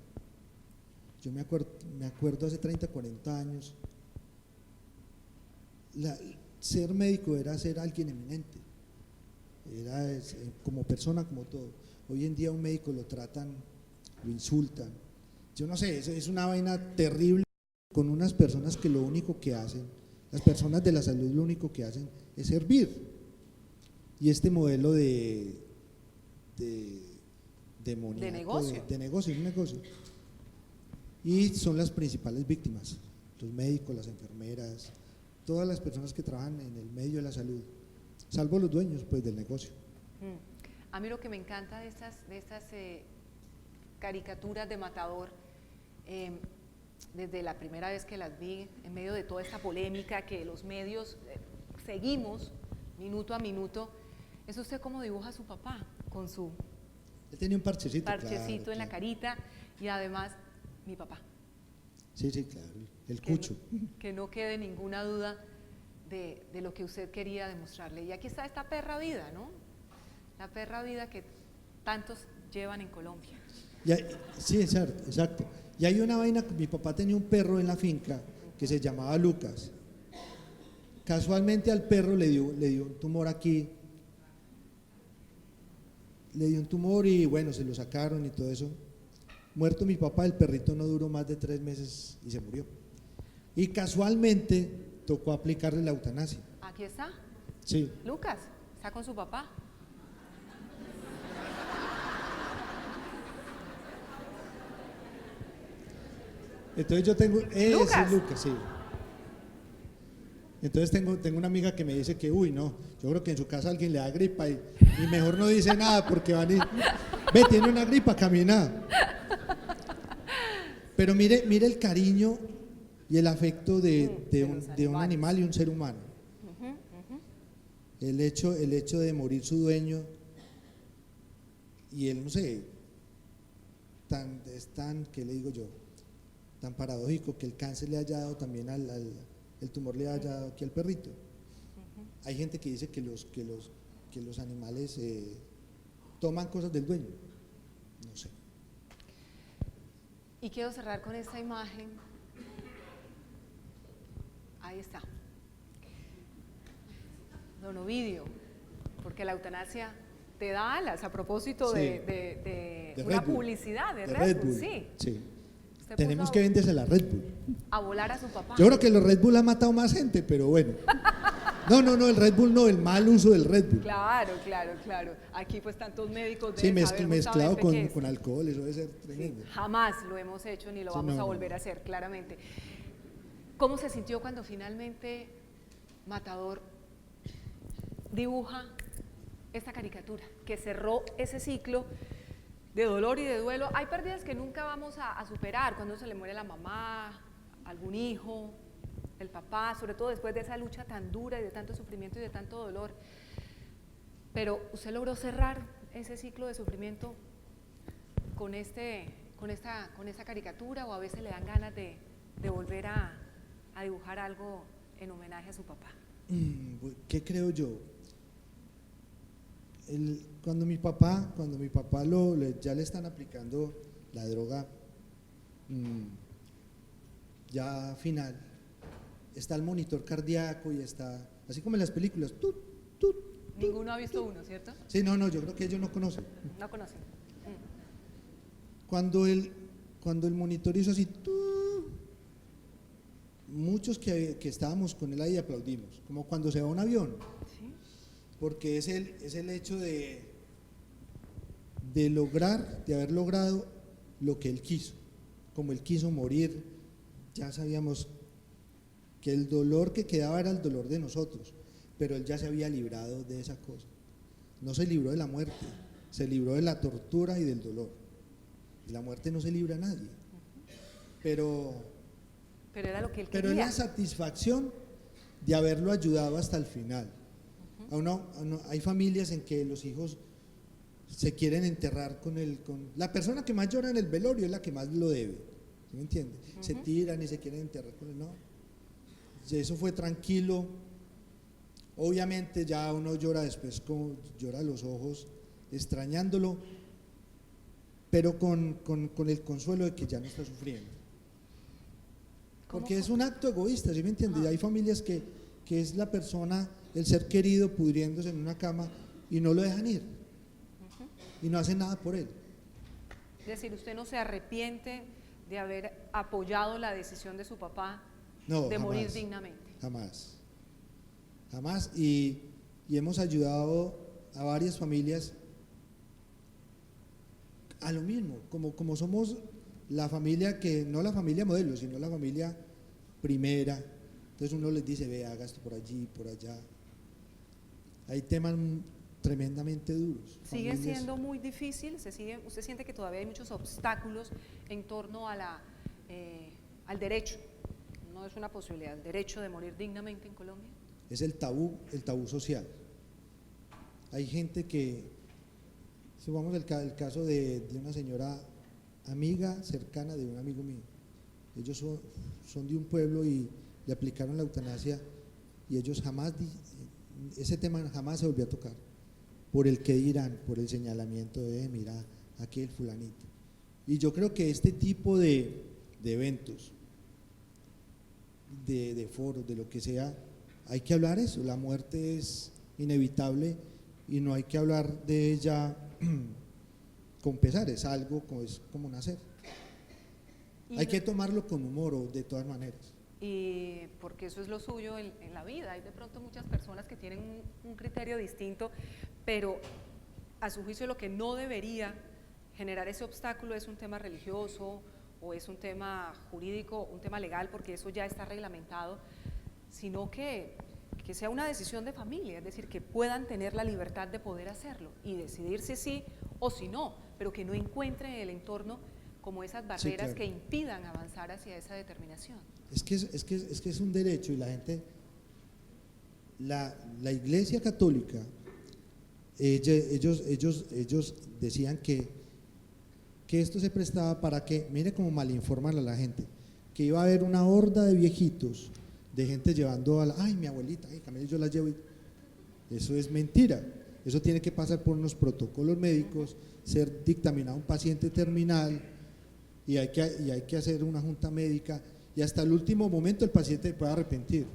Yo me acuerdo hace 30, 40 años, ser médico era ser alguien eminente, era como persona, como todo. Hoy en día un médico lo tratan, lo insultan. Yo no sé, es una vaina terrible con unas personas que lo único que hacen, las personas de la salud lo único que hacen es servir. Y este modelo de negocio. De negocio, un negocio. Y son las principales víctimas, los médicos, las enfermeras, todas las personas que trabajan en el medio de la salud, salvo los dueños pues del negocio. A mí lo que me encanta de estas caricaturas de Matador, desde la primera vez que las vi, en medio de toda esta polémica que los medios seguimos minuto a minuto, es usted cómo dibuja a su papá, con su Él tenía un parchecito, parchecito claro, en la claro. carita, y además mi papá. Sí, claro, el cucho. Que no quede ninguna duda de lo que usted quería demostrarle. Y aquí está esta perra vida, ¿no? La perra vida que tantos llevan en Colombia. Sí, exacto. Y hay una vaina, mi papá tenía un perro en la finca que se llamaba Lucas. Casualmente al perro le dio un tumor aquí, le dio un tumor y bueno, se lo sacaron y todo eso. Muerto mi papá, el perrito no duró más de 3 meses y se murió. Y casualmente tocó aplicarle la eutanasia. Aquí está, Sí. Lucas, está con su papá. Entonces yo tengo, Lucas. Lucas, sí. Entonces tengo una amiga que me dice que, uy, no, yo creo que en su casa alguien le da gripa y mejor no dice nada porque van y, ve, tiene una gripa, camina. Pero mire el cariño y el afecto de un animal y un ser humano. El hecho de morir su dueño y él, no sé, es tan, ¿qué le digo yo? Tan paradójico que el cáncer le haya dado también el tumor le haya dado aquí al perrito. Hay gente que dice que los animales toman cosas del dueño, no sé. Y quiero cerrar con esta imagen. Ahí está. Don Ovidio, porque la eutanasia te da alas a propósito Sí. de De una Red Bull. publicidad de De Red Bull, sí. Sí. Usted Tenemos puso que venderse la Red Bull. a volar a su papá. Yo creo que los Red Bull han matado más gente, pero bueno. No, el Red Bull no, el mal uso del Red Bull. Claro. Aquí pues tantos médicos Sí, deben saber mezclado justamente qué es. con alcohol, eso debe ser Sí, tremendo. jamás lo hemos hecho ni lo Sí, vamos no, a no, volver no. a hacer, claramente. ¿Cómo se sintió cuando finalmente Matador dibuja esta caricatura que cerró ese ciclo de dolor y de duelo? Hay pérdidas que nunca vamos a superar, cuando se le muere la mamá, algún hijo, el papá, sobre todo después de esa lucha tan dura y de tanto sufrimiento y de tanto dolor. Pero usted logró cerrar ese ciclo de sufrimiento con esta caricatura, o a veces le dan ganas de volver a dibujar algo en homenaje a su papá. ¿Qué creo yo? Cuando mi papá ya le están aplicando la droga ya final, está el monitor cardíaco y está, así como en las películas, Ninguno ha visto uno, ¿cierto? Sí, no, yo creo que ellos no conocen. No conocen. Cuando el monitor hizo así, muchos que estábamos con él ahí aplaudimos, como cuando se va un avión, ¿Sí? porque es el hecho de haber logrado lo que él quiso. Como él quiso morir, ya sabíamos que el dolor que quedaba era el dolor de nosotros, pero él ya se había librado de esa cosa. No se libró de la muerte, se libró de la tortura y del dolor. Y la muerte no se libra a nadie. Pero era lo que él Pero es quería. la satisfacción de haberlo ayudado hasta el final. Hay familias en que los hijos se quieren enterrar con la persona que más llora en el velorio es la que más lo debe, ¿sí me entiende? Se tiran y se quieren enterrar con él, no. Eso fue tranquilo. Obviamente ya uno llora después, como llora los ojos, extrañándolo, pero con el consuelo de que ya no está sufriendo. Porque es un acto egoísta, ¿sí me entiende? Y hay familias que es la persona, el ser querido pudriéndose en una cama y no lo dejan ir. y no hacen nada por él. Es decir, ¿usted no se arrepiente de haber apoyado la decisión de su papá No, de jamás, morir dignamente? Jamás, jamás. Y hemos ayudado a varias familias a lo mismo, como somos la familia que, no la familia modelo, sino la familia primera. Entonces uno les dice, ve, haga esto por allí, por allá. Hay temas tremendamente duros. ¿Sigue Familias- siendo muy difícil? ¿Usted siente que todavía hay muchos obstáculos en torno a al derecho? No es una posibilidad, el derecho de morir dignamente en Colombia. Es el tabú social. Hay gente que, supongamos el caso de una señora amiga cercana de un amigo mío. Ellos son de un pueblo y le aplicaron la eutanasia y ellos jamás, ese tema jamás se volvió a tocar, por el que dirán, por el señalamiento de, mira, aquel fulanito. Y yo creo que este tipo de eventos, de foros, de lo que sea, hay que hablar eso. La muerte es inevitable y no hay que hablar de ella con pesar, es algo, es como nacer. Hay que tomarlo con humor o de todas maneras. Y porque eso es lo suyo en la vida. Hay de pronto muchas personas que tienen un criterio distinto, pero a su juicio lo que no debería generar ese obstáculo es un tema religioso o es un tema jurídico, un tema legal, porque eso ya está reglamentado, sino que sea una decisión de familia, es decir, que puedan tener la libertad de poder hacerlo y decidir si sí o si no, pero que no encuentren en el entorno como esas barreras, Sí, claro, que impidan avanzar hacia esa determinación. Es que es un derecho y la gente, la Iglesia Católica, ellos decían que esto se prestaba para que, mire cómo malinforman a la gente, que iba a haber una horda de viejitos, de gente llevando ay, mi abuelita, ay, Camilo, yo la llevo. Eso es mentira. Eso tiene que pasar por unos protocolos médicos, ser dictaminado un paciente terminal y hay que hacer una junta médica y hasta el último momento el paciente puede arrepentir.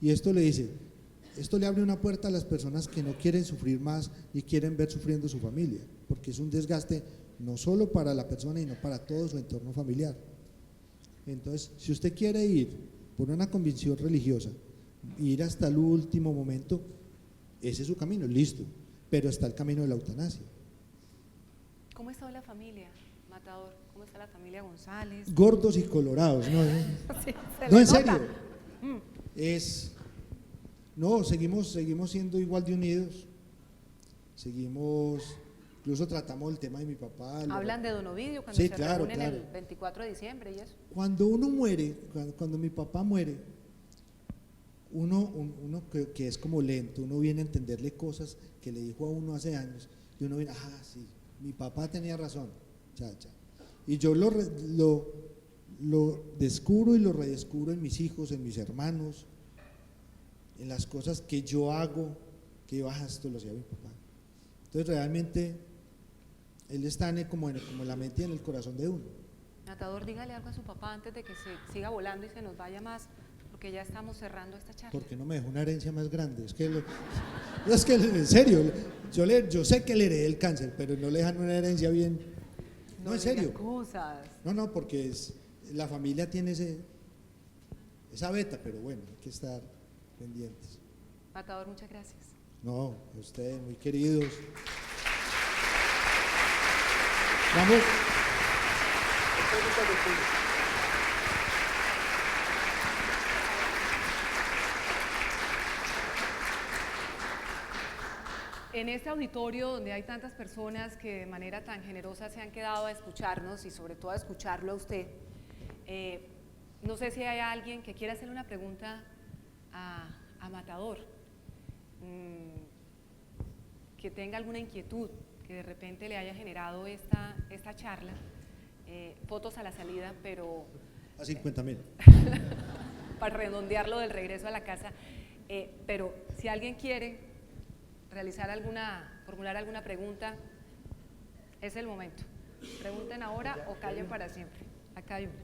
Y esto le abre una puerta a las personas que no quieren sufrir más ni quieren ver sufriendo su familia, porque es un desgaste no solo para la persona, sino para todo su entorno familiar. Entonces, si usted quiere ir por una convicción religiosa, ir hasta el último momento, ese es su camino, listo, pero está el camino de la eutanasia. ¿Cómo está la familia, Matador? ¿Cómo está la familia González? Gordos y colorados, ¿no? Sí, No, le en serio. nota. No, seguimos siendo igual de unidos, incluso tratamos el tema de mi papá. Hablan de Don Ovidio cuando Sí, se claro, reúnen claro. el 24 de diciembre y eso. Cuando uno muere, cuando mi papá muere, uno que es como lento, uno viene a entenderle cosas que le dijo a uno hace años y uno viene, sí, mi papá tenía razón, cha. Y yo lo descubro y lo redescubro en mis hijos, en mis hermanos, en las cosas que yo hago, que esto lo hacía mi papá. Entonces realmente él está como en la mente y en el corazón de uno. Matador, dígale algo a su papá antes de que se siga volando y se nos vaya más, porque ya estamos cerrando esta charla. ¿Por qué no me dejó una herencia más grande? Es que en serio, yo sé que le heredé el cáncer, pero no le dejan una herencia bien. No, en serio. Cosas. No, porque la familia tiene esa beta, pero bueno, hay que estar pendientes. Matador, muchas gracias. No, ustedes muy queridos. Vamos. En este auditorio donde hay tantas personas que de manera tan generosa se han quedado a escucharnos y sobre todo a escucharlo a usted, no sé si hay alguien que quiera hacerle una pregunta a Matador, que tenga alguna inquietud, que de repente le haya generado esta charla, fotos a la salida, pero A 50.000. para redondearlo del regreso a la casa, pero si alguien quiere formular alguna pregunta, es el momento. Pregunten ahora o callen para siempre. Acá hay una.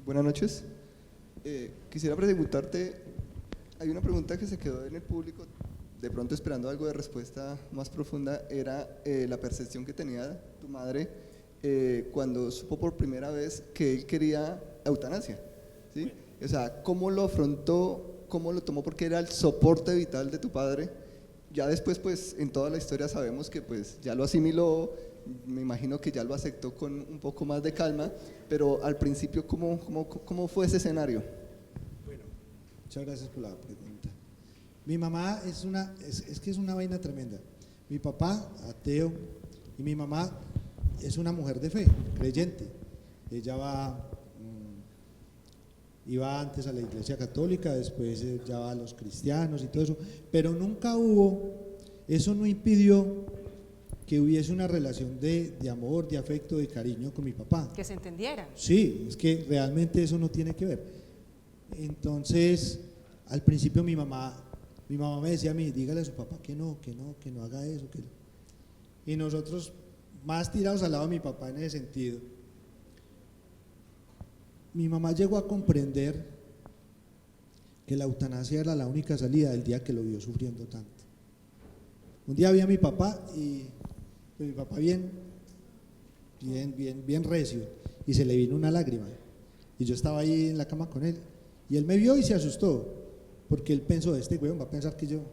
Buenas noches. Quisiera preguntarte, hay una pregunta que se quedó en el público de pronto esperando algo de respuesta más profunda, era la percepción que tenía tu madre cuando supo por primera vez que él quería eutanasia, ¿sí? O sea, ¿cómo lo afrontó, cómo lo tomó? Porque era el soporte vital de tu padre. Ya después, pues, en toda la historia sabemos que pues ya lo asimiló, me imagino que ya lo aceptó con un poco más de calma, pero al principio, ¿cómo fue ese escenario? Bueno, muchas gracias por la pregunta. Mi mamá es que es una vaina tremenda. Mi papá, ateo, y mi mamá es una mujer de fe, creyente. Ella iba antes a la iglesia católica, después ya va a los cristianos y todo eso, pero nunca eso no impidió que hubiese una relación de amor, de afecto, de cariño con mi papá. Que se entendieran. Sí, es que realmente eso no tiene que ver. Entonces, al principio mi mamá me decía a mí, dígale a su papá que no haga eso. Y nosotros, más tirados al lado de mi papá en ese sentido, mi mamá llegó a comprender que la eutanasia era la única salida el día que lo vio sufriendo tanto. Un día vi a mi papá y pues, mi papá bien recio, y se le vino una lágrima, y yo estaba ahí en la cama con él, y él me vio y se asustó, porque él pensó, este güey va a pensar que yo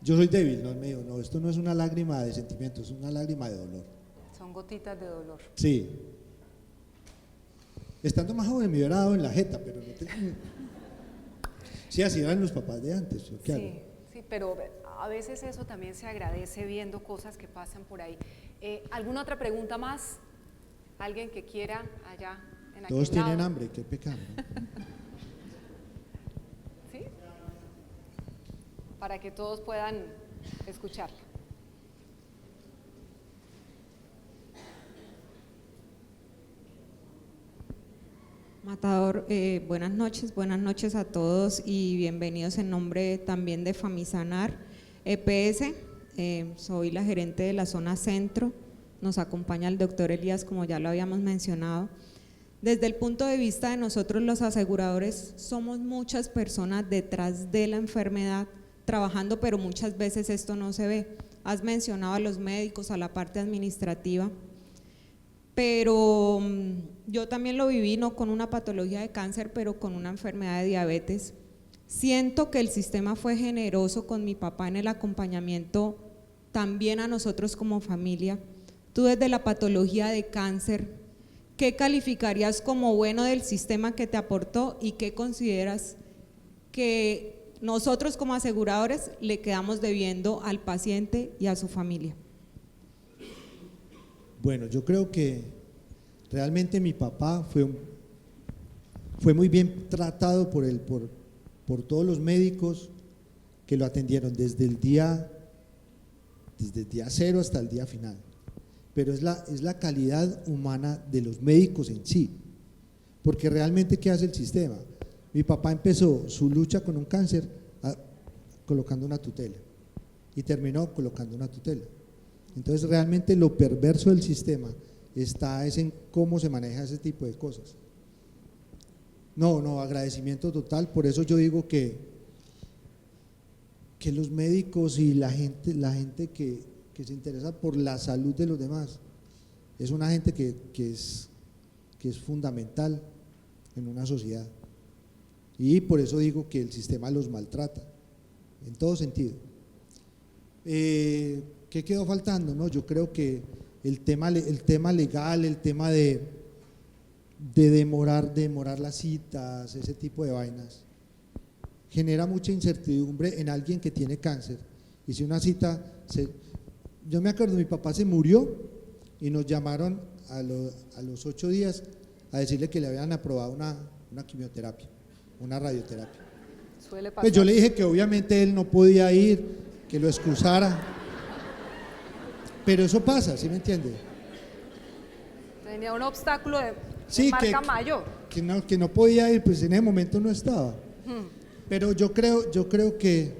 soy débil. No, él me dijo, no, esto no es una lágrima de sentimiento, es una lágrima de dolor. Son gotitas de dolor. Sí. Estando más joven me hubiera dado en la jeta, pero no te... Sí, así eran los papás de antes. ¿Qué hago? Sí, pero a veces eso también se agradece viendo cosas que pasan por ahí. ¿Alguna otra pregunta más? ¿Alguien que quiera allá en aquel Todos tienen lado? hambre, qué pecado, ¿no? ¿Sí? Para que todos puedan escuchar. Matador, buenas noches a todos y bienvenidos en nombre también de Famisanar EPS. Soy la gerente de la zona centro, nos acompaña el doctor Elías, como ya lo habíamos mencionado. Desde el punto de vista de nosotros los aseguradores, somos muchas personas detrás de la enfermedad trabajando, pero muchas veces esto no se ve. Has mencionado a los médicos, a la parte administrativa, pero yo también lo viví, no con una patología de cáncer, pero con una enfermedad de diabetes. Siento que el sistema fue generoso con mi papá en el acompañamiento, también a nosotros como familia. Tú desde la patología de cáncer, ¿qué calificarías como bueno del sistema que te aportó y qué consideras que nosotros como aseguradores le quedamos debiendo al paciente y a su familia? Bueno, yo creo que realmente mi papá fue muy bien tratado por todos los médicos que lo atendieron desde el día cero hasta el día final. Pero es la calidad humana de los médicos en sí, porque realmente ¿qué hace el sistema? Mi papá empezó su lucha con un cáncer colocando una tutela y terminó colocando una tutela. Entonces realmente lo perverso del sistema es en cómo se maneja ese tipo de cosas. No, agradecimiento total. Por eso yo digo que los médicos y la gente que se interesa por la salud de los demás es una gente que es fundamental en una sociedad, y por eso digo que el sistema los maltrata en todo sentido. ¿Qué quedó faltando? No, yo creo que el tema legal, el tema de demorar las citas, ese tipo de vainas, genera mucha incertidumbre en alguien que tiene cáncer. Y si una cita, yo me acuerdo, mi papá se murió y nos llamaron a los 8 días a decirle que le habían aprobado una quimioterapia, una radioterapia. Suele pasar. Pues yo le dije que obviamente él no podía ir, que lo excusara. Pero eso pasa, ¿sí me entiende? Tenía un obstáculo de Sí, marca mayor. que no podía ir, pues en ese momento no estaba. Pero yo creo que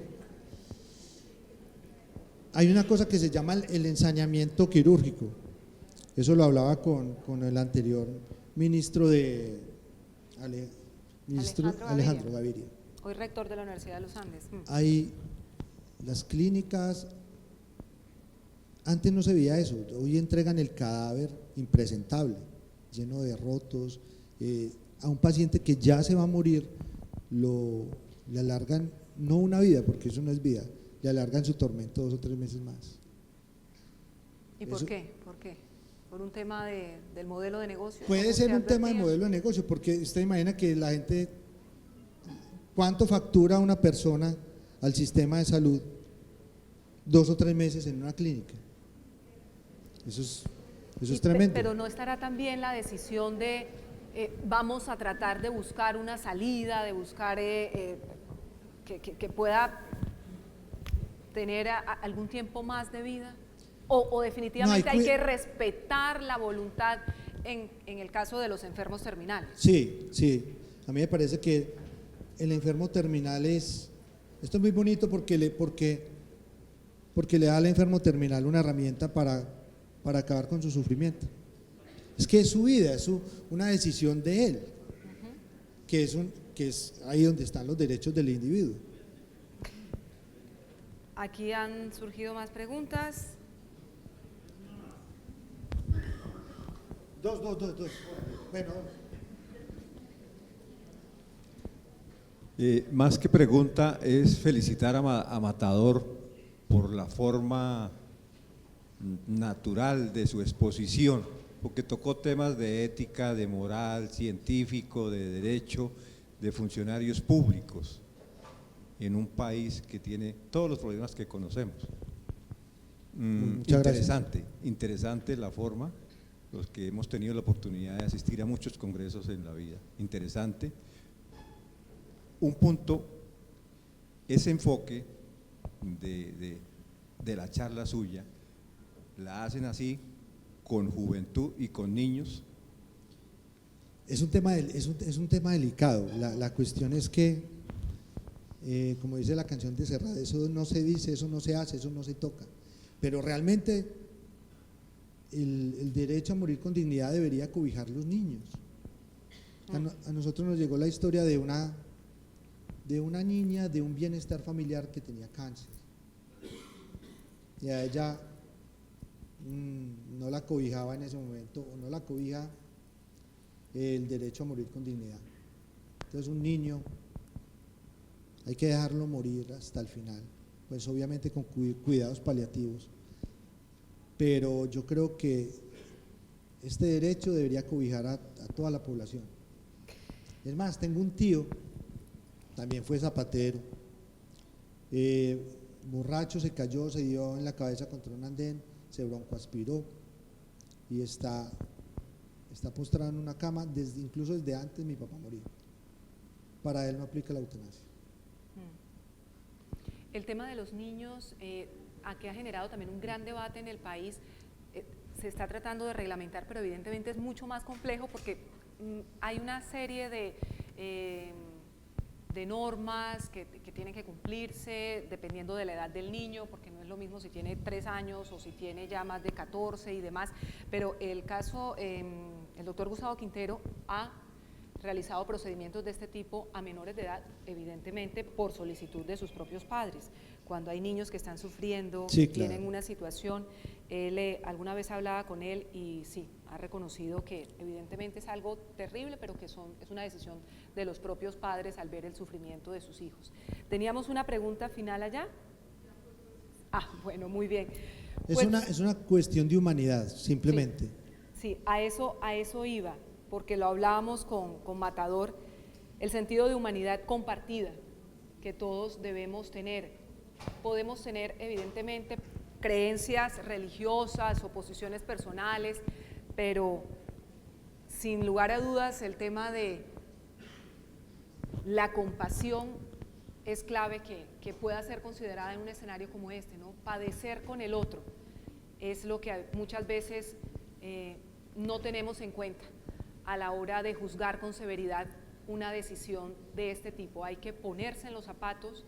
hay una cosa que se llama el ensañamiento quirúrgico. Eso lo hablaba con el anterior ministro Alejandro Alejandro Gaviria. Hoy rector de la Universidad de los Andes. Hay las clínicas, antes no se veía eso, hoy entregan el cadáver impresentable, lleno de rotos, a un paciente que ya se va a morir, le alargan, no una vida, porque eso no es vida, le alargan su tormento 2 o 3 meses más. ¿Y por qué? ¿Por qué? ¿Por un tema del modelo de negocio? Puede ser un tema de modelo de negocio, porque usted imagina que la gente, ¿cuánto factura una persona al sistema de salud 2 o 3 meses en una clínica? Eso es tremendo. Pero no estará también la decisión de vamos a tratar de buscar una salida, de buscar que pueda tener algún tiempo más de vida, o definitivamente No, hay que respetar la voluntad en el caso de los enfermos terminales. Sí, sí, a mí me parece que el enfermo terminal esto es muy bonito porque le da al enfermo terminal una herramienta para acabar con su sufrimiento. Es que es su vida, es una decisión de él, que es ahí donde están los derechos del individuo. Aquí han surgido más preguntas. Dos. Bueno. Más que pregunta es felicitar a Matador por la forma natural de su exposición, porque tocó temas de ética, de moral, científico, de derecho, de funcionarios públicos, en un país que tiene todos los problemas que conocemos. Muchas gracias. Interesante la forma, los que hemos tenido la oportunidad de asistir a muchos congresos en la vida, interesante. Un punto, ese enfoque de la charla suya, la hacen así con juventud y con niños. Es un tema delicado. La cuestión es que, como dice la canción de Serrat, eso no se dice, eso no se hace, eso no se toca. Pero realmente el derecho a morir con dignidad debería cobijar los niños. A nosotros nos llegó la historia de una niña de un bienestar familiar que tenía cáncer. Y a ella no la cobijaba en ese momento, o no la cobija el derecho a morir con dignidad. Entonces un niño hay que dejarlo morir hasta el final, pues obviamente con cuidados paliativos, pero yo creo que este derecho debería cobijar a toda la población. Es más, tengo un tío, también fue zapatero, borracho, se cayó, se dio en la cabeza contra un andén, se broncoaspiró y está postrado en una cama incluso desde antes de mi papá morir. Para él no aplica la eutanasia. El tema de los niños, aquí ha generado también un gran debate en el país. Se está tratando de reglamentar, pero evidentemente es mucho más complejo porque hay una serie de normas que tienen que cumplirse dependiendo de la edad del niño, porque no es lo mismo si tiene 3 años o si tiene ya más de 14 y demás, pero el caso, el doctor Gustavo Quintero ha realizado procedimientos de este tipo a menores de edad, evidentemente por solicitud de sus propios padres. Cuando hay niños que están sufriendo, sí, tienen claro, una situación, él alguna vez hablaba con él y sí, ha reconocido que evidentemente es algo terrible, pero que es una decisión de los propios padres al ver el sufrimiento de sus hijos. ¿Teníamos una pregunta final allá? Bueno, muy bien. Es una cuestión de humanidad, simplemente. Sí, a eso iba, porque lo hablábamos con Matador, el sentido de humanidad compartida que todos debemos tener. Podemos tener evidentemente creencias religiosas o posiciones personales, pero sin lugar a dudas el tema de la compasión es clave que pueda ser considerada en un escenario como este, ¿no? Padecer con el otro es lo que muchas veces no tenemos en cuenta a la hora de juzgar con severidad una decisión de este tipo. Hay que ponerse en los zapatos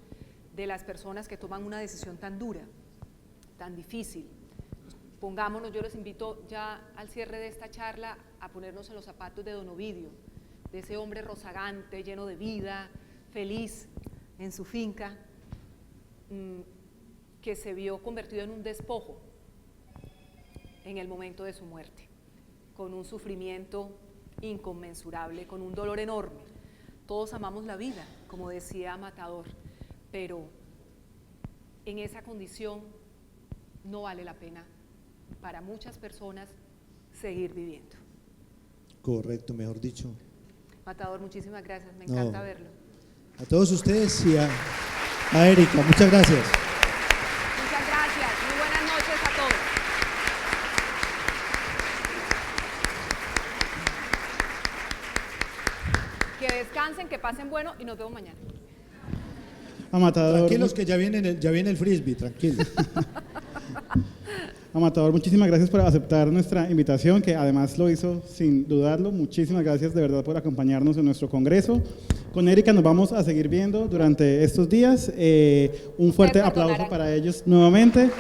de las personas que toman una decisión tan dura, tan difícil. Pongámonos, yo les invito ya al cierre de esta charla a ponernos en los zapatos de don Ovidio, de ese hombre rozagante, lleno de vida, feliz en su finca. que se vio convertido en un despojo en el momento de su muerte, con un sufrimiento inconmensurable, con un dolor enorme. Todos amamos la vida, como decía Matador, pero en esa condición no vale la pena para muchas personas seguir viviendo. Correcto, mejor dicho. Matador, muchísimas gracias, me No. encanta verlo. A todos ustedes y a Erika, muchas gracias. Muchas gracias, muy buenas noches a todos. Que descansen, que pasen bueno y nos vemos mañana. A Matador, Tranquilos que ya viene el frisbee, tranquilos. a Matador, muchísimas gracias por aceptar nuestra invitación, que además lo hizo sin dudarlo. Muchísimas gracias de verdad por acompañarnos en nuestro congreso. Con Erika nos vamos a seguir viendo durante estos días. Un fuerte Me perdonarán. aplauso para ellos nuevamente.